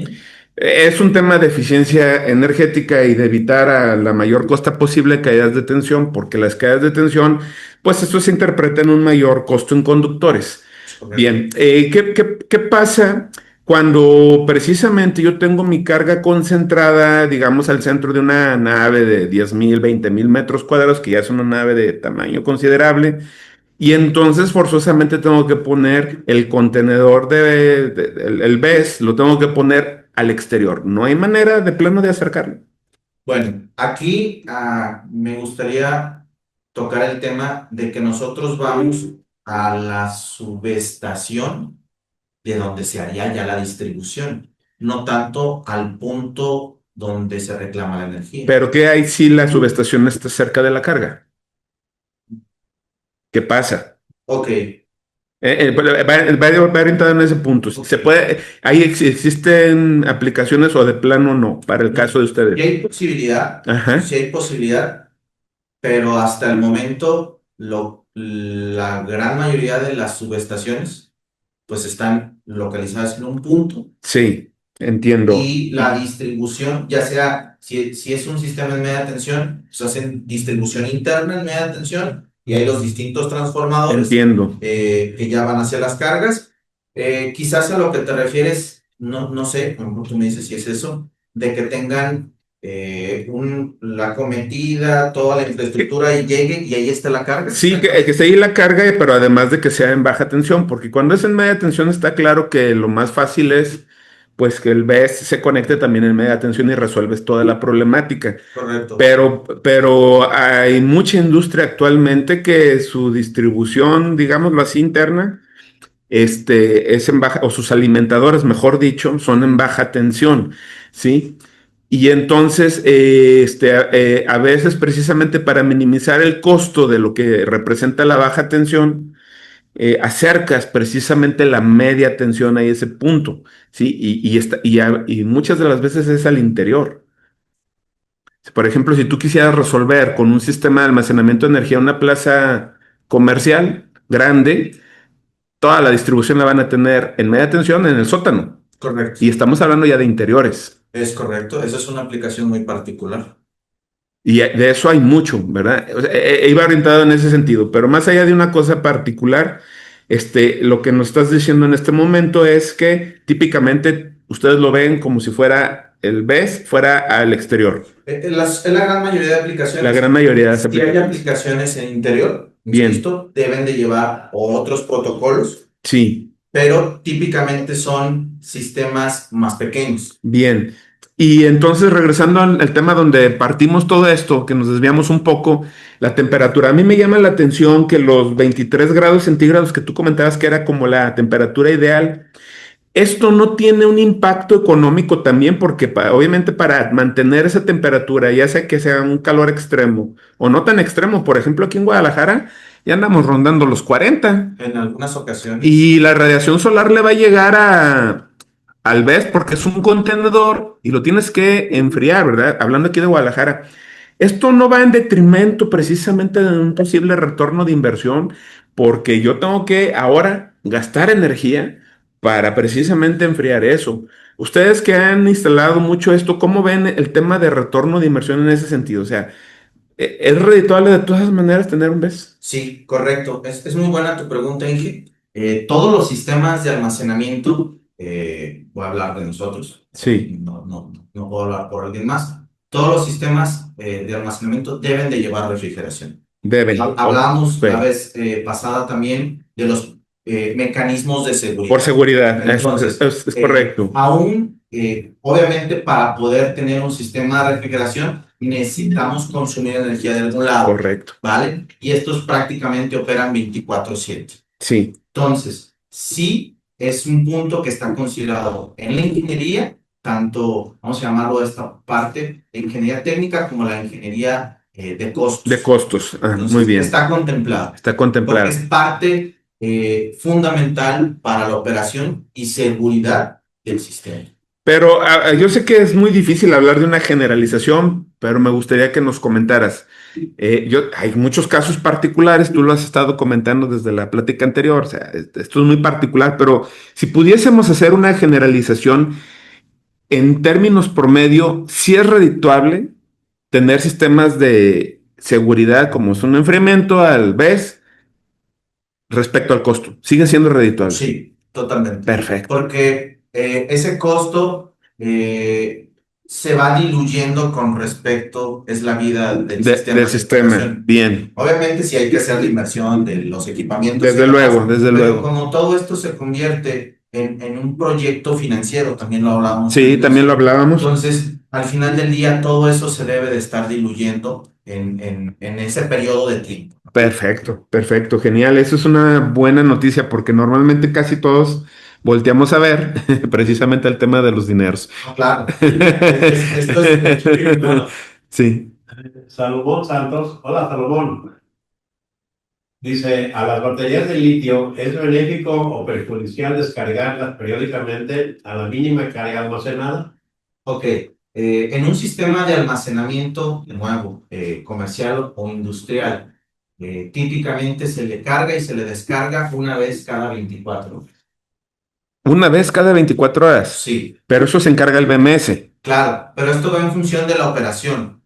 Es un tema de eficiencia energética y de evitar a la mayor costa posible caídas de tensión, porque las caídas de tensión, pues esto se interpreta en un mayor costo en conductores. Bien, ¿qué pasa Cuando precisamente yo tengo mi carga concentrada, digamos, al centro de una nave de 10,000, 20,000 metros cuadrados, que ya es una nave de tamaño considerable, y entonces forzosamente tengo que poner el contenedor el BES, lo tengo que poner al exterior. No hay manera de plano de acercarlo. Bueno, aquí me gustaría tocar el tema de que nosotros vamos a la subestación de donde se haría ya la distribución, no tanto al punto donde se reclama la energía. Pero ¿qué hay si la subestación está cerca de la carga? ¿Qué pasa? Ok, Va orientado en ese punto. Se puede, ahí existen aplicaciones o de plano no, para el caso de sí ustedes. hay posibilidad, Ajá. sí hay posibilidad, pero hasta el momento la gran mayoría de las subestaciones pues están localizadas en un punto Sí, entiendo. y la distribución, ya sea si es un sistema en media tensión, pues hacen distribución interna en media tensión y hay los distintos transformadores Entiendo. que ya van hacia las cargas. Quizás a lo que te refieres, no sé, a lo mejor tú me dices si es eso, de que tengan la cometida, toda la infraestructura y lleguen y ahí está la carga. Sí, que esté ahí la carga, pero además de que sea en baja tensión, porque cuando es en media tensión está claro que lo más fácil es pues que el BES se conecte también en media tensión y resuelves toda la problemática. Correcto. Pero hay mucha industria actualmente que su distribución, digámoslo así, interna, es en baja, o sus alimentadores, mejor dicho, son en baja tensión, ¿sí? Y entonces, a veces precisamente para minimizar el costo de lo que representa la baja tensión, acercas precisamente la media tensión a ese punto, ¿sí? Y muchas de las veces es al interior. Por ejemplo, si tú quisieras resolver con un sistema de almacenamiento de energía una plaza comercial grande, toda la distribución la van a tener en media tensión en el sótano. Correcto. Y estamos hablando ya de interiores. Es correcto, esa es una aplicación muy particular. Y de eso hay mucho, ¿verdad? O sea, iba orientado en ese sentido, pero más allá de una cosa particular, lo que nos estás diciendo en este momento es que típicamente ustedes lo ven como si fuera el BES fuera al exterior. Es la gran mayoría de aplicaciones. La gran mayoría de las Si hay aplicaciones en interior, Bien. insisto, deben de llevar otros protocolos, Sí, pero típicamente son sistemas más pequeños. bien. Y entonces, regresando al tema donde partimos todo esto, que nos desviamos un poco, la temperatura. A mí me llama la atención que los 23 grados centígrados que tú comentabas que era como la temperatura ideal, esto no tiene un impacto económico también porque obviamente para mantener esa temperatura, ya sea que sea un calor extremo o no tan extremo, por ejemplo aquí en Guadalajara ya andamos rondando los 40 En algunas ocasiones. y la radiación solar le va a llegar al BES porque es un contenedor y lo tienes que enfriar, ¿verdad? Hablando aquí de Guadalajara. Esto no va en detrimento precisamente de un posible retorno de inversión, porque yo tengo que ahora gastar energía para precisamente enfriar eso. Ustedes que han instalado mucho esto, ¿cómo ven el tema de retorno de inversión en ese sentido? O sea, ¿es redituable de todas maneras tener un BES? Sí, correcto. Es muy buena tu pregunta, Inge. Todos los sistemas de almacenamiento, voy a hablar de nosotros, Sí, no puedo hablar por alguien más. Todos los sistemas de almacenamiento deben de llevar refrigeración. deben. Hablábamos Sí. la vez pasada también de los mecanismos de seguridad. Por seguridad, Entonces, es correcto. aún, obviamente, para poder tener un sistema de refrigeración, necesitamos consumir energía de algún lado. Correcto. ¿Vale? Y estos prácticamente operan 24/7. Sí, Entonces, sí es un punto que está considerado en la ingeniería, tanto, vamos a llamarlo de esta parte, de ingeniería técnica como la ingeniería de costos. de costos. Entonces, Muy bien. está contemplado. Está contemplado. Porque es parte fundamental para la operación y seguridad del sistema. Pero yo sé que es muy difícil hablar de una generalización, pero me gustaría que nos comentaras. Hay muchos casos particulares, tú lo has estado comentando desde la plática anterior, o sea, esto es muy particular, pero si pudiésemos hacer una generalización en términos promedio, sí es redituable tener sistemas de seguridad como es un enfriamiento al BES respecto al costo. Sigue siendo redituable. Sí, totalmente. Perfecto. Porque ese costo se va diluyendo con respecto, es la vida del sistema Del de sistema. explotación. Bien. Obviamente sí hay que hacer la inversión de los equipamientos y Desde demás, luego, desde pero luego. como todo esto se convierte en un proyecto financiero, también lo hablábamos Sí, antes. también lo hablábamos. Entonces, al final del día, todo eso se debe de estar diluyendo en ese periodo de tiempo. Perfecto, perfecto, genial. Eso es una buena noticia porque normalmente casi todos volteamos a ver precisamente el tema de los dineros. No, claro, esto es bueno. Sí, Salomón Santos, hola Salomón, dice, ¿a las baterías de litio es benéfico o perjudicial descargarlas periódicamente a la mínima carga almacenada? Ok, en un sistema de almacenamiento, de nuevo, comercial o industrial, típicamente se le carga y se le descarga una vez cada 24 horas. una vez cada 24 horas. Sí, Pero eso se encarga el BMS. claro, pero esto va en función de la operación.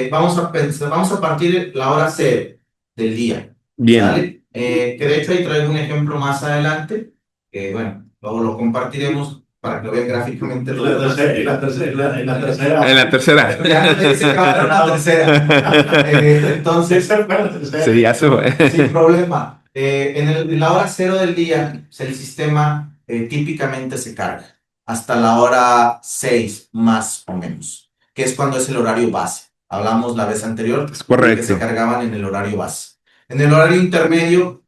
Vamos a partir la hora cero del día, Bien, ¿sale? Que de hecho ahí traigo un ejemplo más adelante, que bueno, luego lo compartiremos para que lo vean gráficamente. En la tercera, en la tercera, en la tercera. en la tercera. Ya me dice que va a haber una tercera. Entonces, Esa fue la tercera. Sí, ya se fue. sin problema. En la hora cero del día, pues, el sistema típicamente se carga hasta la hora 6 más o menos, que es cuando es el horario base. Hablamos la vez anterior Es de que correcto. se cargaban en el horario base. En el horario intermedio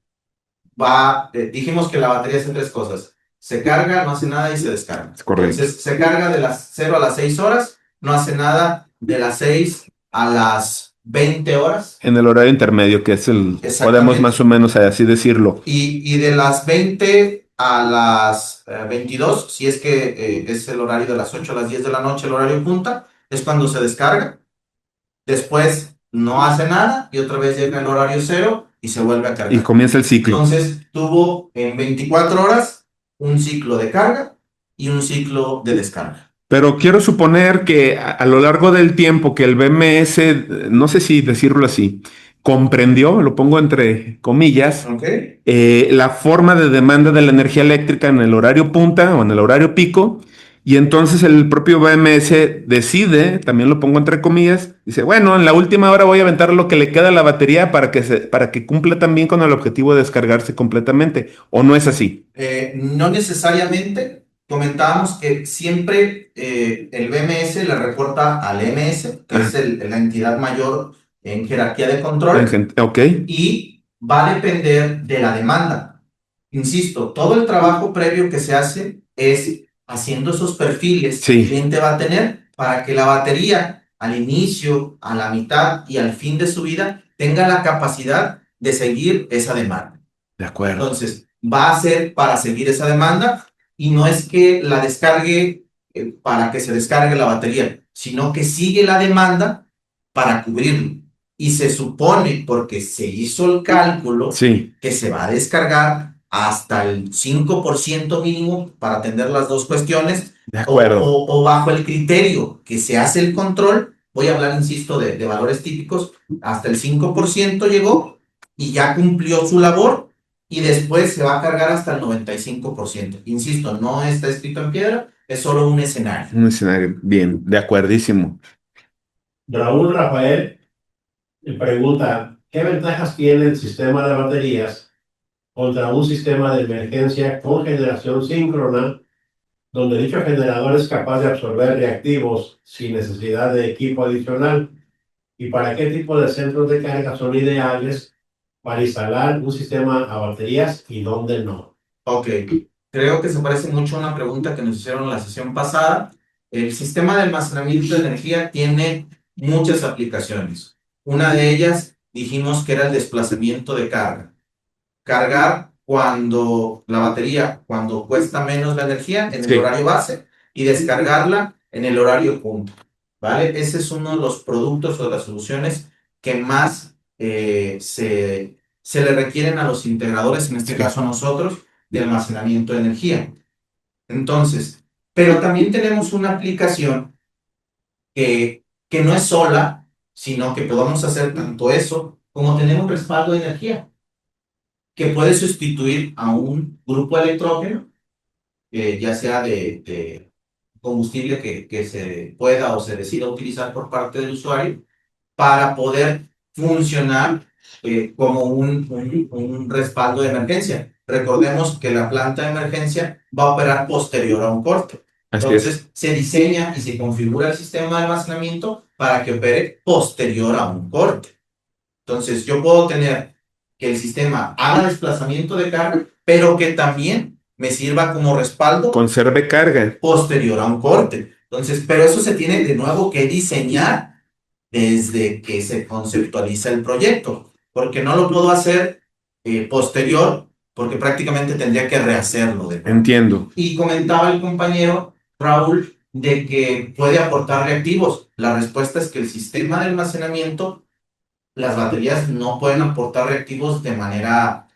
dijimos que la batería hace tres cosas. Se carga, no hace nada y se descarga. Es correcto. Entonces, se carga de las 0 a las 6 horas, no hace nada de las 6 a las 20 horas. En el horario intermedio, que es el, Exactamente. podemos más o menos así decirlo. Y de las 20 a las 22, si es que es el horario de las 8 a las 10 de la noche, el horario punta, es cuando se descarga. Después no hace nada y otra vez llega el horario cero y se vuelve a cargar. Y comienza el ciclo. Entonces tuvo en 24 horas un ciclo de carga y un ciclo de descarga. Pero quiero suponer que a lo largo del tiempo que el BMS, no sé si decirlo así, comprendió, lo pongo entre comillas, ¿Ok? la forma de demanda de la energía eléctrica en el horario punta o en el horario pico, y entonces el propio BMS decide, también lo pongo entre comillas, dice, bueno, en la última hora voy a aventar lo que le queda a la batería para que cumpla también con el objetivo de descargarse completamente, ¿o no es así? No necesariamente. Comentábamos que siempre el BMS le reporta al MS, que es la entidad mayor en jerarquía de control, Ok, y va a depender de la demanda. Insisto, todo el trabajo previo que se hace es haciendo esos perfiles que sí, el cliente va a tener para que la batería al inicio, a la mitad y al fin de su vida tenga la capacidad de seguir esa demanda. de acuerdo. Entonces, va a ser para seguir esa demanda y no es que la descargue para que se descargue la batería, sino que sigue la demanda para cubrirlo. Y se supone, porque se hizo el cálculo, Sí, que se va a descargar hasta el 5% mínimo para atender las dos cuestiones, de acuerdo. o bajo el criterio que se hace el control, voy a hablar, insisto, de valores típicos, hasta el 5% llegó y ya cumplió su labor y después se va a cargar hasta el 95%. Insisto, no está escrito en piedra, es solo un escenario. Un escenario, bien, de acuerdísimo. Raúl Rafael pregunta, ¿qué ventajas tiene el sistema de baterías contra un sistema de emergencia con generación síncrona, donde dicho generador es capaz de absorber reactivos sin necesidad de equipo adicional? ¿Y para qué tipo de centros de carga son ideales para instalar un sistema a baterías y dónde no? Ok, creo que se parece mucho a una pregunta que nos hicieron en la sesión pasada. El sistema de almacenamiento de energía tiene muchas aplicaciones. Una de ellas dijimos que era el desplazamiento de carga. Cargar cuando la batería, cuando cuesta menos la energía en el Sí. horario base y descargarla en el horario punta. ¿Vale? Ese es uno de los productos o de las soluciones que más se le requieren a los integradores, en este caso a nosotros, de almacenamiento de energía. Entonces, pero también tenemos una aplicación que no es sola, sino que podemos hacer tanto eso como tenemos respaldo de energía, que puede sustituir a un grupo electrógeno ya sea de combustible que se pueda o se decida utilizar por parte del usuario para poder funcionar como un respaldo de emergencia. Recordemos que la planta de emergencia va a operar posterior a un corte. Así es. Entonces, se diseña y se configura el sistema de almacenamiento para que opere posterior a un corte. Entonces, yo puedo tener que el sistema haga desplazamiento de carga, pero que también me sirva como respaldo Conserve carga. posterior a un corte. Entonces, pero eso se tiene de nuevo que diseñar desde que se conceptualiza el proyecto, porque no lo puedo hacer posterior, porque prácticamente tendría que rehacerlo de nuevo. Entiendo. Y comentaba el compañero Raúl de que puede aportar reactivos. La respuesta es que el sistema de almacenamiento, las baterías no pueden aportar reactivos de manera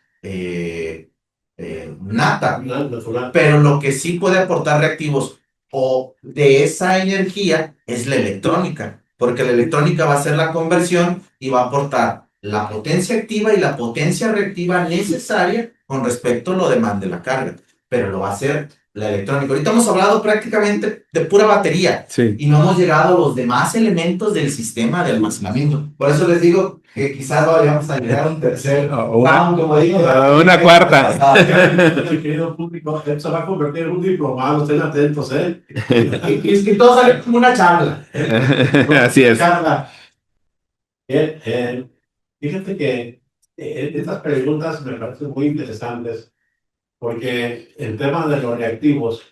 nata, Natural. pero lo que sí puede aportar reactivos o de esa energía es la electrónica, porque la electrónica va a hacer la conversión y va a aportar la potencia activa y la potencia reactiva necesaria con respecto a lo demande la carga, pero lo va a hacer la electrónica. Ahorita hemos hablado prácticamente de pura batería Sí. y no hemos llegado a los demás elementos del sistema de almacenamiento. Por eso les digo que quizás vayamos a llegar a un tercer round, como digo, Una cuarta. Querido público, esto se va a convertir en un diplomado, estén atentos, ¿eh? Es que todo sale como una charla. Así es. Charla. Bien, fíjate que estas preguntas me parecen muy interesantes porque el tema de los reactivos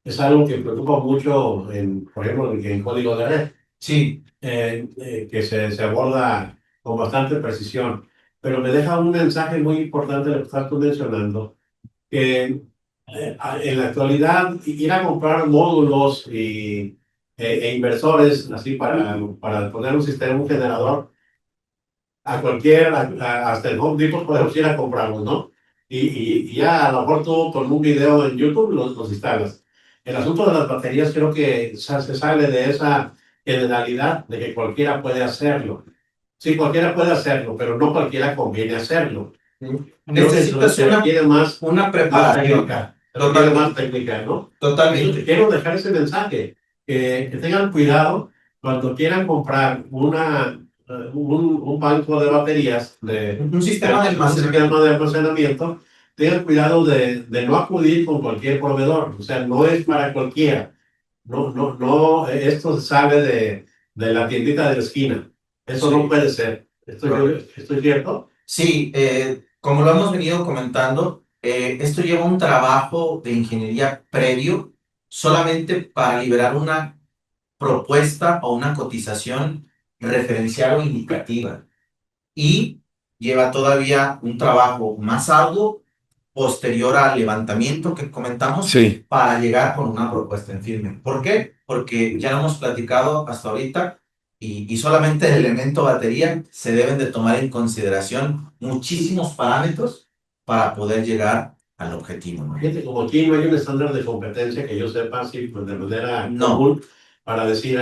es algo que preocupa mucho, por ejemplo, en código de red. Sí, Que se aborda con bastante precisión. Pero me deja un mensaje muy importante lo que estás tú mencionando, que en la actualidad ir a comprar módulos e inversores así para poner un sistema, un generador, hasta el Home Depot podemos ir a comprarlos, ¿no? Y ya a lo mejor tú con un video en YouTube los instalas. El asunto de las baterías creo que se sale de esa generalidad de que cualquiera puede hacerlo. Sí, cualquiera puede hacerlo, pero no cualquiera conviene hacerlo. Creo que necesitas se requiere una más preparación. técnica, se requiere más técnica, ¿no? Totalmente. Quiero dejar ese mensaje, que tengan cuidado cuando quieran comprar un banco de baterías, Un sistema de un sistema de almacenamiento, tengan cuidado de no acudir con cualquier proveedor, o sea, no es para cualquiera. No, esto sale de la tiendita de la esquina. Eso no puede ser. ¿Estoy cierto? Sí, como lo hemos venido comentando, esto lleva un trabajo de ingeniería previo solamente para liberar una propuesta o una cotización referencial o indicativa. Y lleva todavía un trabajo más arduo posterior al levantamiento que comentamos Sí. para llegar con una propuesta en firme. ¿Por qué? Porque ya lo hemos platicado hasta ahorita y solamente el elemento batería se deben de tomar en consideración muchísimos parámetros para poder llegar al objetivo, ¿no? Gente, como aquí no hay un estándar de competencia que yo sepa así pues, de manera No. común para decir,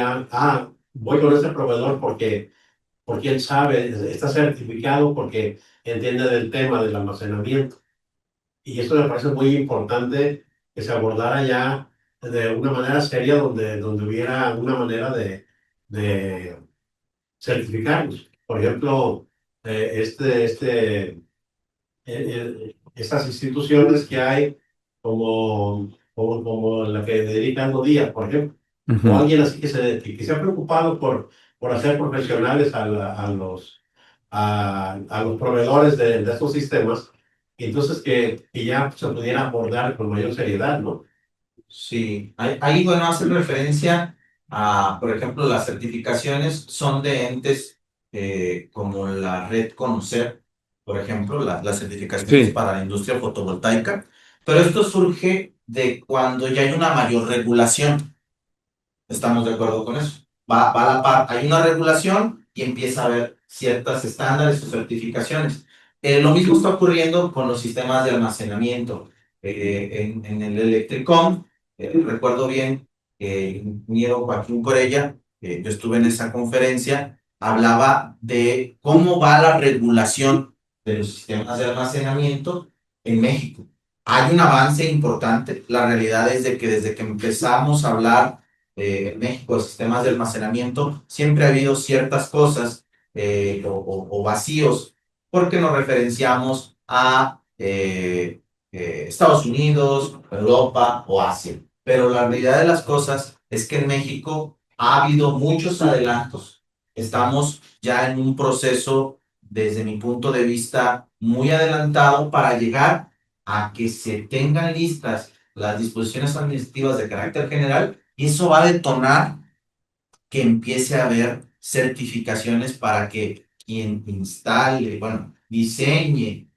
voy con este proveedor porque él sabe, está certificado porque entiende del tema del almacenamiento. Y esto me parece muy importante que se abordara ya de una manera seria donde hubiera una manera de certificarlos. Por ejemplo, estas instituciones que hay como la que dedica Aldo Díaz, por ejemplo, o alguien así que se ha preocupado por hacer profesionales a los proveedores de estos sistemas, y entonces que ya se pudiera abordar con mayor seriedad, ¿no? Sí, ahí bueno, hace referencia a, por ejemplo, las certificaciones son de entes como la red Conocer, por ejemplo, las certificaciones Sí. para la industria fotovoltaica, pero esto surge de cuando ya hay una mayor regulación. ¿Estamos de acuerdo con eso? Va a la par, hay una regulación y empieza a haber ciertos estándares o certificaciones. Lo mismo está ocurriendo con los sistemas de almacenamiento. En el Electricom, recuerdo bien que el ingeniero Joaquín Corella, yo estuve en esa conferencia, hablaba de cómo va la regulación de los sistemas de almacenamiento en México. Hay un avance importante. La realidad es de que desde que empezamos a hablar en México de sistemas de almacenamiento, siempre ha habido ciertas cosas o vacíos, porque nos referenciamos a Estados Unidos, Europa o Asia. Pero la realidad de las cosas es que en México ha habido muchos adelantos. Estamos ya en un proceso, desde mi punto de vista, muy adelantado para llegar a que se tengan listas las disposiciones administrativas de carácter general, y eso va a detonar que empiece a haber certificaciones para que quien instale, bueno, diseñe,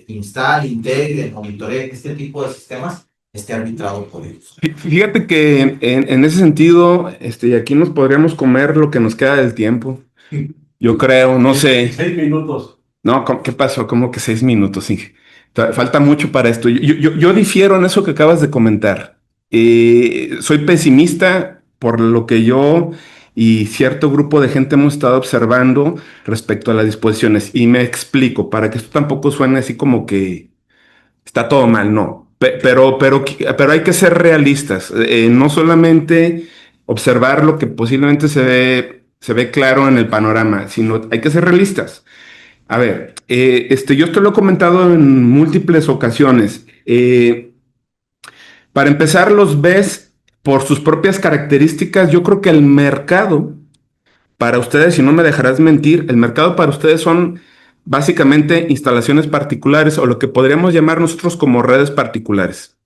instale, integre, monitoree este tipo de sistemas esté arbitrado por ellos. Fíjate que en ese sentido, y aquí nos podríamos comer lo que nos queda del tiempo. Yo creo, no sé. 6 minutos. No, ¿qué pasó? ¿Cómo que 6 minutos? Sí. Falta mucho para esto. Yo difiero en eso que acabas de comentar. Soy pesimista por lo que yo y cierto grupo de gente hemos estado observando respecto a las disposiciones. Y me explico, para que esto tampoco suene así como que está todo mal, no. Pero hay que ser realistas. No solamente observar lo que posiblemente se ve claro en el panorama, sino hay que ser realistas. A ver, yo esto lo he comentado en múltiples ocasiones. Para empezar, los ves por sus propias características. Yo creo que el mercado para ustedes, si no me dejarás mentir, el mercado para ustedes son básicamente instalaciones particulares o lo que podríamos llamar nosotros como redes particulares.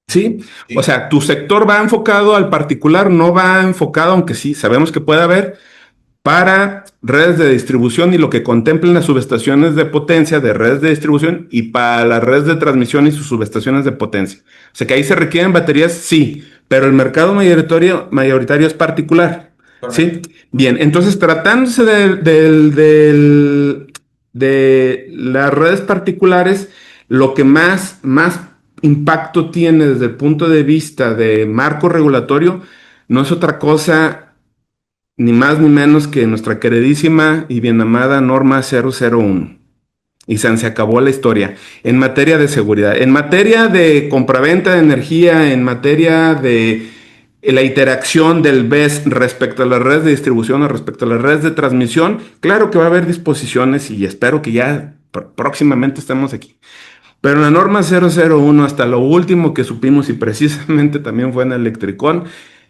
¿Sí? O sea, tu sector va enfocado al particular, no va enfocado, aunque sí, sabemos que puede haber, para redes de distribución y lo que contemplen las subestaciones de potencia de redes de distribución y para las redes de transmisión y sus subestaciones de potencia. O sea que ahí se requieren baterías, sí, pero el mercado mayoritario es particular. ¿Sí? Bien, entonces tratándose de las redes particulares, lo que más impacto tiene desde el punto de vista de marco regulatorio no es otra cosa ni más ni menos que nuestra queridísima y bien amada norma 001. Y se acabó la historia. En materia de seguridad, en materia de compraventa de energía, en materia de la interacción del BES respecto a las redes de distribución o respecto a las redes de transmisión, claro que va a haber disposiciones y espero que ya próximamente estemos aquí. Pero en la norma 001, hasta lo último que supimos, y precisamente también fue en Electricón,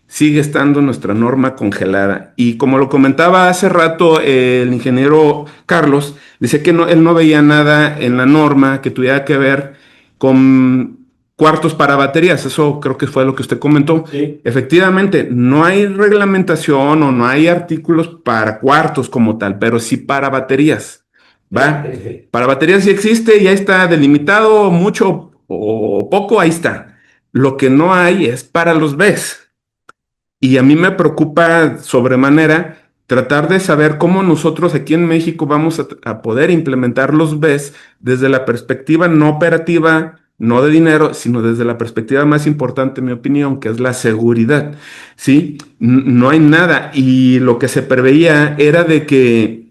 sigue estando nuestra norma congelada. Y como lo comentaba hace rato el ingeniero Carlos, dice que él no veía nada en la norma que tuviera que ver con cuartos para baterías. Eso creo que fue lo que usted comentó. Sí. Efectivamente, no hay reglamentación o no hay artículos para cuartos como tal, pero sí para baterías. ¿Va? Para baterías sí existe, ya está delimitado mucho o poco, ahí está. Lo que no hay es para los BES. Y a mí me preocupa sobremanera tratar de saber cómo nosotros aquí en México vamos a poder implementar los BES desde la perspectiva no operativa, no de dinero, sino desde la perspectiva más importante, en mi opinión, que es la seguridad. ¿Sí? No hay nada. Y lo que se preveía era de que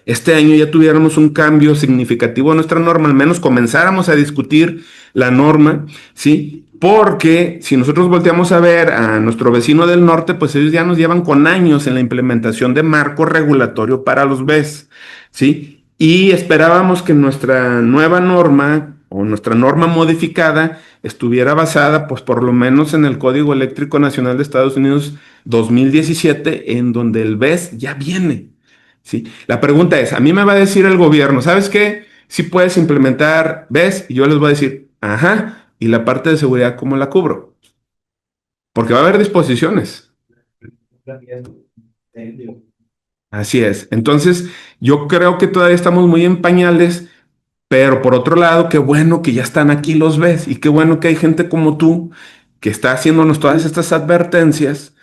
este año ya tuviéramos un cambio significativo en nuestra norma, al menos comenzáramos a discutir la norma, ¿sí? Porque si nosotros volteamos a ver a nuestro vecino del norte, pues ellos ya nos llevan con años en la implementación de marco regulatorio para los BES, ¿sí? Y esperábamos que nuestra nueva norma o nuestra norma modificada estuviera basada, pues por lo menos en el Código Eléctrico Nacional de Estados Unidos 2017, en donde el BES ya viene. ¿Sí? La pregunta es, a mí me va a decir el gobierno, ¿sabes qué? Si puedes implementar BES, y yo les voy a decir, ajá, y la parte de seguridad, ¿cómo la cubro? Porque va a haber disposiciones. Así es. Entonces, yo creo que todavía estamos muy en pañales, pero por otro lado, qué bueno que ya están aquí los BES y qué bueno que hay gente como tú que está haciéndonos todas estas advertencias,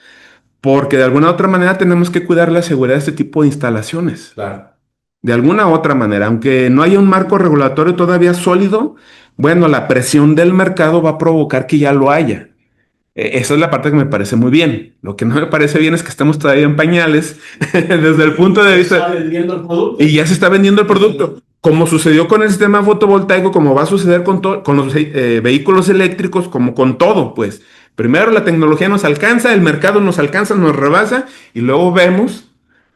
porque de alguna u otra manera tenemos que cuidar la seguridad de este tipo de instalaciones. Claro. De alguna u otra manera, aunque no haya un marco regulatorio todavía sólido, bueno, la presión del mercado va a provocar que ya lo haya. Esa es la parte que me parece muy bien. Lo que no me parece bien es que estemos todavía en pañales desde el punto de vista... ¿Está vendiendo el producto? Y ya se está vendiendo el producto. como sucedió con el sistema fotovoltaico, como va a suceder con los vehículos eléctricos, como con todo, pues. Primero la tecnología nos alcanza, el mercado nos alcanza, nos rebasa, y luego vemos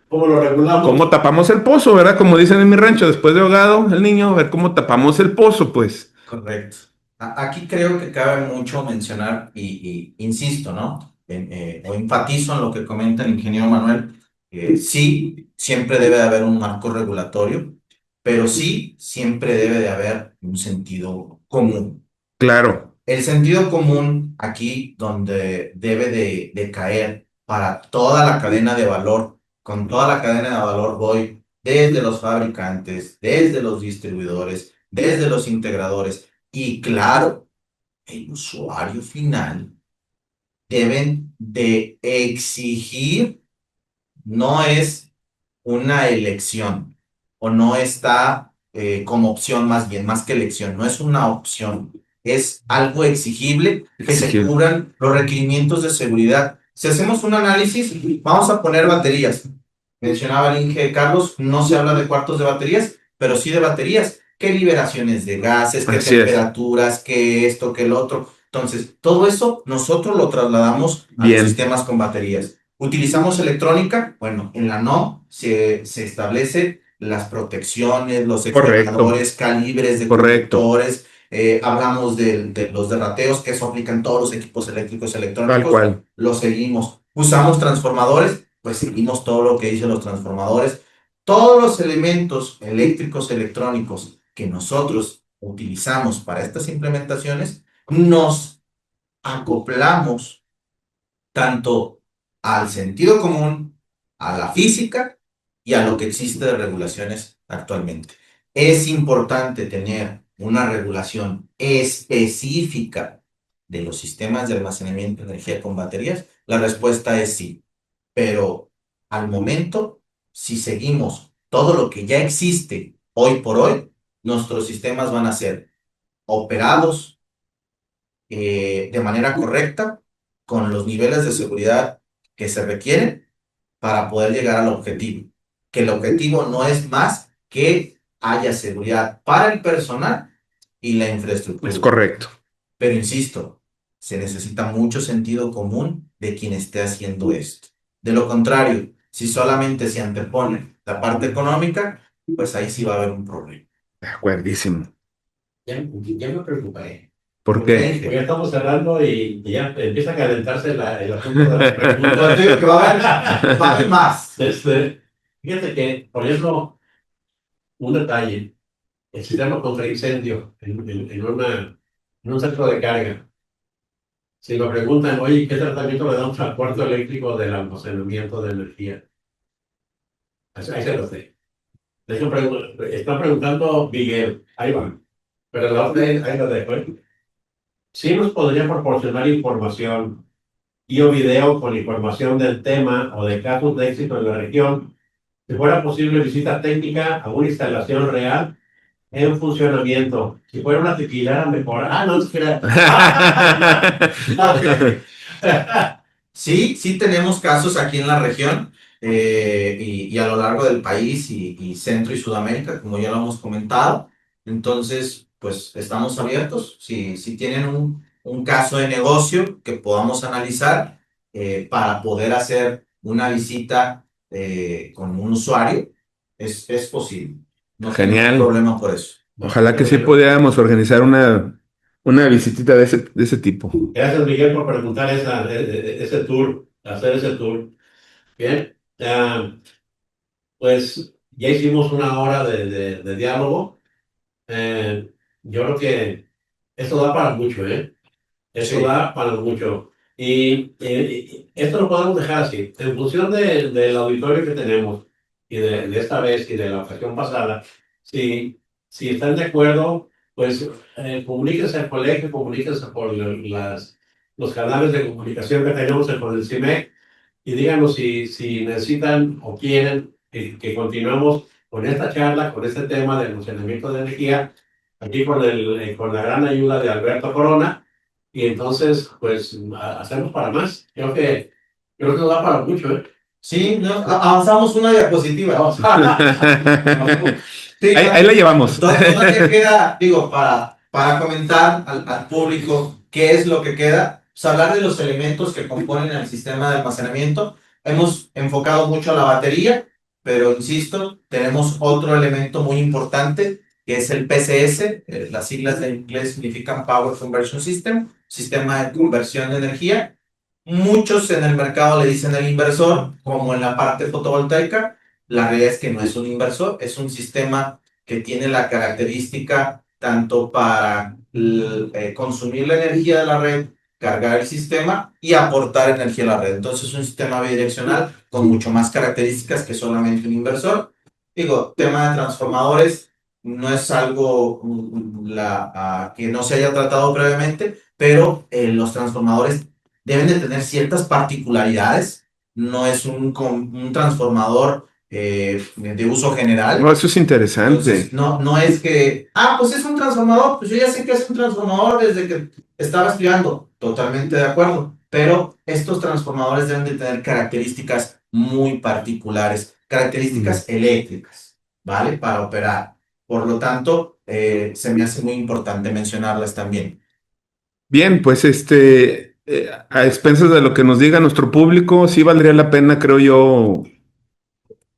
¿Cómo lo regulamos? cómo tapamos el pozo, ¿verdad? Como dicen en mi rancho, después de ahogado el niño, a ver cómo tapamos el pozo, pues. Correcto. Aquí creo que cabe mucho mencionar y insisto, ¿no? O enfatizo en lo que comenta el ingeniero Manuel. Sí, siempre debe de haber un marco regulatorio, pero sí, siempre debe de haber un sentido común. Claro, El sentido común aquí donde debe de caer para toda la cadena de valor, con toda la cadena de valor voy desde los fabricantes, desde los distribuidores, desde los integradores y claro, el usuario final deben de exigir, no es una elección o no está como opción más bien, más que elección, no es una opción, es algo exigible que se exigible. cubran los requerimientos de seguridad. Si hacemos un análisis, vamos a poner baterías. Mencionaba el Inge Carlos, no se habla de cuartos de baterías, pero sí de baterías. ¿Qué liberaciones de gases, qué Así es. temperaturas, qué esto, qué el otro? Entonces, todo eso nosotros lo trasladamos a los Bien. sistemas con baterías. ¿Utilizamos electrónica? Bueno, en la NOM se establece las protecciones, los expensadores, calibres de Correcto. conductores, hablamos de los derrateos, que eso aplica en todos los equipos eléctricos Tal electrónicos, cual. lo seguimos. ¿Usamos transformadores? Pues seguimos todo lo que dicen los transformadores. Todos los elementos eléctricos electrónicos que nosotros utilizamos para estas implementaciones, nos acoplamos tanto al sentido común, a la física y a lo que existe de regulaciones actualmente. Es importante tener una regulación específica de los sistemas de almacenamiento de energía con baterías. La respuesta es sí, pero al momento, si seguimos todo lo que ya existe hoy por hoy, nuestros sistemas van a ser operados de manera correcta, con los niveles de seguridad que se requieren para poder llegar al objetivo. Que el objetivo no es más que haya seguridad para el personal y la infraestructura. Es correcto. Pero insisto, se necesita mucho sentido común de quien esté haciendo esto. De lo contrario, si solamente se antepone la parte económica, pues ahí sí va a haber un problema. De acuerdísimo. Ya me preocupé. ¿Por qué? Porque ya estamos cerrando y ya empieza a calentarse el asunto de las preguntas. Entonces digo que va a haber más. Fíjate que, por ejemplo, un detalle, el sistema contra incendio en un centro de carga. Si me preguntan, oye, ¿qué tratamiento le damos al cuarto eléctrico del almacenamiento de energía? Ahí se lo sé. De hecho, está preguntando Miguel, ahí va. Pero la otra, ahí lo dejo, ¿eh? Sí nos podría proporcionar información y o video con información del tema o de casos de éxito en la región. Si fuera posible, visita técnica a una instalación real en funcionamiento. Si fuera una tequilera, mejor. Ah, no, es que Sí tenemos casos aquí en la región y a lo largo del país y Centro y Sudamérica, como ya lo hemos comentado. Entonces, pues estamos abiertos. Si tienen un caso de negocio que podamos analizar para poder hacer una visita con un usuario, es posible. No Genial. tenemos problema por eso. Ojalá que sí pudiéramos organizar una visitita de ese tipo. Gracias, Miguel, por preguntar ese tour, hacer ese tour. Bien, pues ya hicimos una hora de diálogo. Yo creo que esto da para mucho, ¿eh? Esto Sí. da para mucho. Y esto lo podemos dejar así. En función del auditorio que tenemos y de esta vez y de la ocasión pasada, si están de acuerdo, pues comuníquense al colegio, comuníquense por los canales de comunicación que tenemos con el CIMEC y díganos si necesitan o quieren que continuemos con esta charla, con este tema del almacenamiento de energía, aquí con la gran ayuda de Alberto Corona. Y entonces, pues, hacemos para más. Creo que nos da para mucho, ¿eh? Sí, no, avanzamos una diapositiva. Sí, Ahí la llevamos. todavía queda, digo, para comentar al público qué es lo que queda, pues hablar de los elementos que componen el sistema de almacenamiento. Hemos enfocado mucho a la batería, pero insisto, tenemos otro elemento muy importante que es el PCS, las siglas en inglés significan Power Conversion System, sistema de conversión de energía. Muchos en el mercado le dicen el inversor, como en la parte fotovoltaica. La realidad es que no es un inversor, es un sistema que tiene la característica tanto para consumir la energía de la red, cargar el sistema y aportar energía a la red. Entonces es un sistema bidireccional con mucho más características que solamente un inversor. Digo, tema de transformadores no es algo que no se haya tratado previamente, pero los transformadores deben de tener ciertas particularidades. No es un transformador de uso general. No, eso es interesante. Entonces, no es que, pues es un transformador, pues yo ya sé que es un transformador desde que estaba estudiando. Totalmente de acuerdo. Pero estos transformadores deben de tener características muy particulares, características eléctricas, ¿vale? Para operar. Por lo tanto, se me hace muy importante mencionarlas también. Bien, pues a expensas de lo que nos diga nuestro público, sí valdría la pena, creo yo,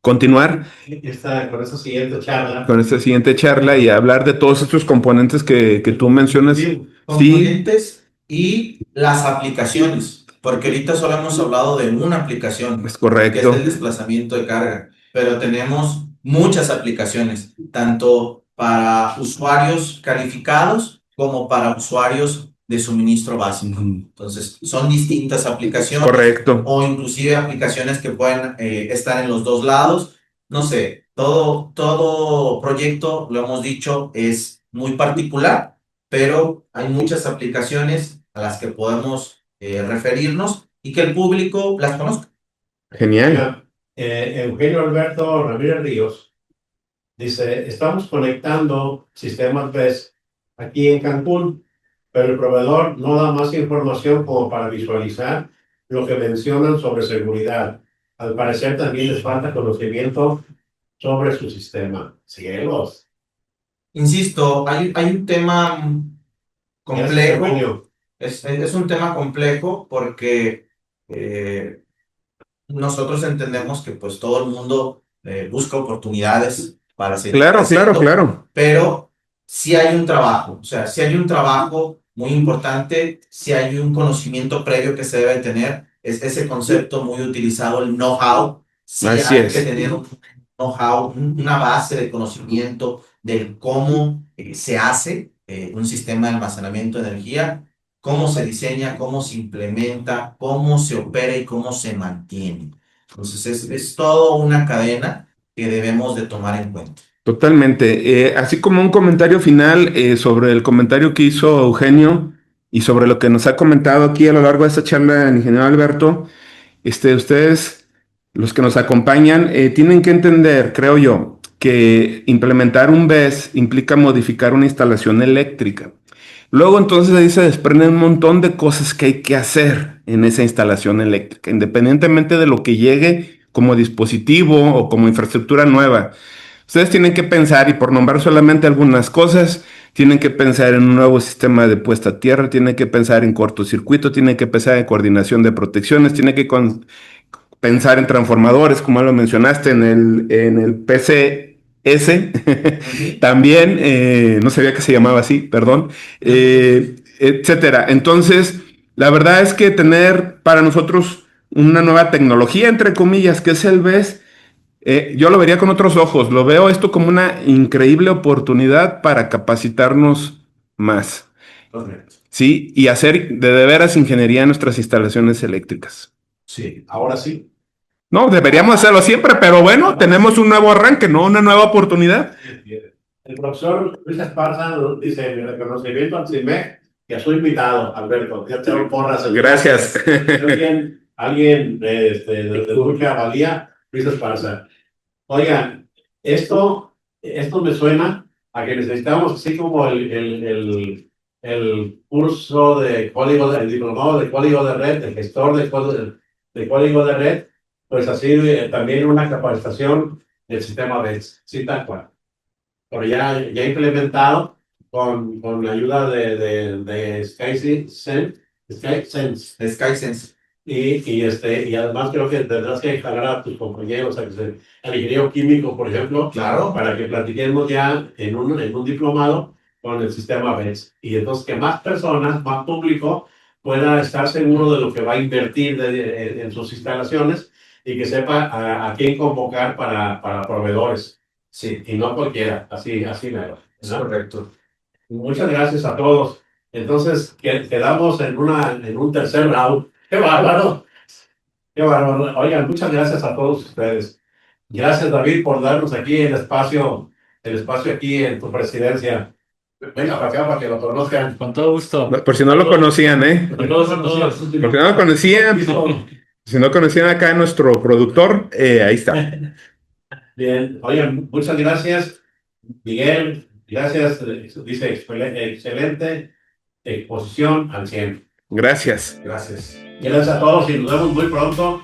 continuar Con esta siguiente charla. con esta siguiente charla y hablar de todos estos componentes que tú mencionas. Sí, Componentes y las aplicaciones, porque ahorita solo hemos hablado de una aplicación, es que es correcto. el desplazamiento de carga, pero tenemos muchas aplicaciones, tanto para usuarios calificados como para usuarios de suministro básico. Entonces, son distintas aplicaciones. Correcto. O inclusive aplicaciones que pueden estar en los dos lados. No sé, todo proyecto, lo hemos dicho, es muy particular, pero hay muchas aplicaciones a las que podemos referirnos y que el público las conozca. Genial. Eugenio Alberto Ramírez Ríos dice, estamos conectando sistemas BESS aquí en Cancún, pero el proveedor no da más información como para visualizar lo que mencionan sobre seguridad. Al parecer también les falta conocimiento sobre su sistema. Cielos. Insisto, hay un tema complejo. Eugenio. Es un tema complejo porque nosotros entendemos que pues todo el mundo busca oportunidades para seguir Claro, creciendo, claro. pero sí hay un trabajo, o sea, sí hay un trabajo muy importante, sí hay un conocimiento previo que se debe tener, es ese concepto muy utilizado, el know-how, sí Así hay es. que tener un know-how, una base de conocimiento de cómo se hace un sistema de almacenamiento de energía, cómo se diseña, cómo se implementa, cómo se opera y cómo se mantiene. Entonces es toda una cadena que debemos de tomar en cuenta. Totalmente. Así como un comentario final sobre el comentario que hizo Eugenio y sobre lo que nos ha comentado aquí a lo largo de esta charla el ingeniero Alberto, ustedes, los que nos acompañan, tienen que entender, creo yo, que implementar un BESS implica modificar una instalación eléctrica. Luego entonces ahí se desprenden un montón de cosas que hay que hacer en esa instalación eléctrica, independientemente de lo que llegue como dispositivo o como infraestructura nueva. Ustedes tienen que pensar, y por nombrar solamente algunas cosas, tienen que pensar en un nuevo sistema de puesta a tierra, tienen que pensar en cortocircuito, tienen que pensar en coordinación de protecciones, tienen que pensar en transformadores, como lo mencionaste, en el PCS. También, no sabía que se llamaba así, perdón, etcétera. Entonces, la verdad es que tener para nosotros una nueva tecnología, entre comillas, que es el BESS, yo lo vería con otros ojos. Lo veo esto como una increíble oportunidad para capacitarnos más. Correcto. Sí, y hacer de veras ingeniería en nuestras instalaciones eléctricas. Sí, ahora sí. No, deberíamos hacerlo siempre, pero bueno, tenemos un nuevo arranque, ¿no? Una nueva oportunidad. El profesor Luis Esparza dice, mi reconocimiento al CIMEC y a su invitado, Alberto. Ya te lo porras. Gracias. Alguien de mucha valía, Luis Esparza. Oigan, esto me suena a que necesitamos, así como el curso de código, el diplomado de código de red, el gestor de código de red, pues así también una capacitación del sistema BES, sí, tal cual. Pero ya implementado con la ayuda de SkySense. SkySense. Y además creo que tendrás que jalar a tus compañeros, al ingeniero químico, por ejemplo, Claro. para que platiquemos ya en un diplomado con el sistema BES. Y entonces que más personas, más público, pueda estar seguro de lo que va a invertir en sus instalaciones y que sepa a quién convocar para proveedores. Sí, Y no cualquiera, así mero, es ¿no? correcto. Muchas gracias a todos. Entonces, quedamos en un tercer round. ¡Qué bárbaro! ¡Qué bárbaro! Oigan, muchas gracias a todos ustedes. Gracias, David, por darnos aquí el espacio aquí en tu presidencia. Venga para acá para que lo conozcan. Con todo gusto. Por si no lo conocían, ¿eh? Todos, todos. Por si no lo conocían, si no conocían acá a nuestro productor, ahí está. Bien, oigan, muchas gracias. Miguel, gracias. Dice excelente exposición al 100. Gracias. Gracias. Gracias a todos y nos vemos muy pronto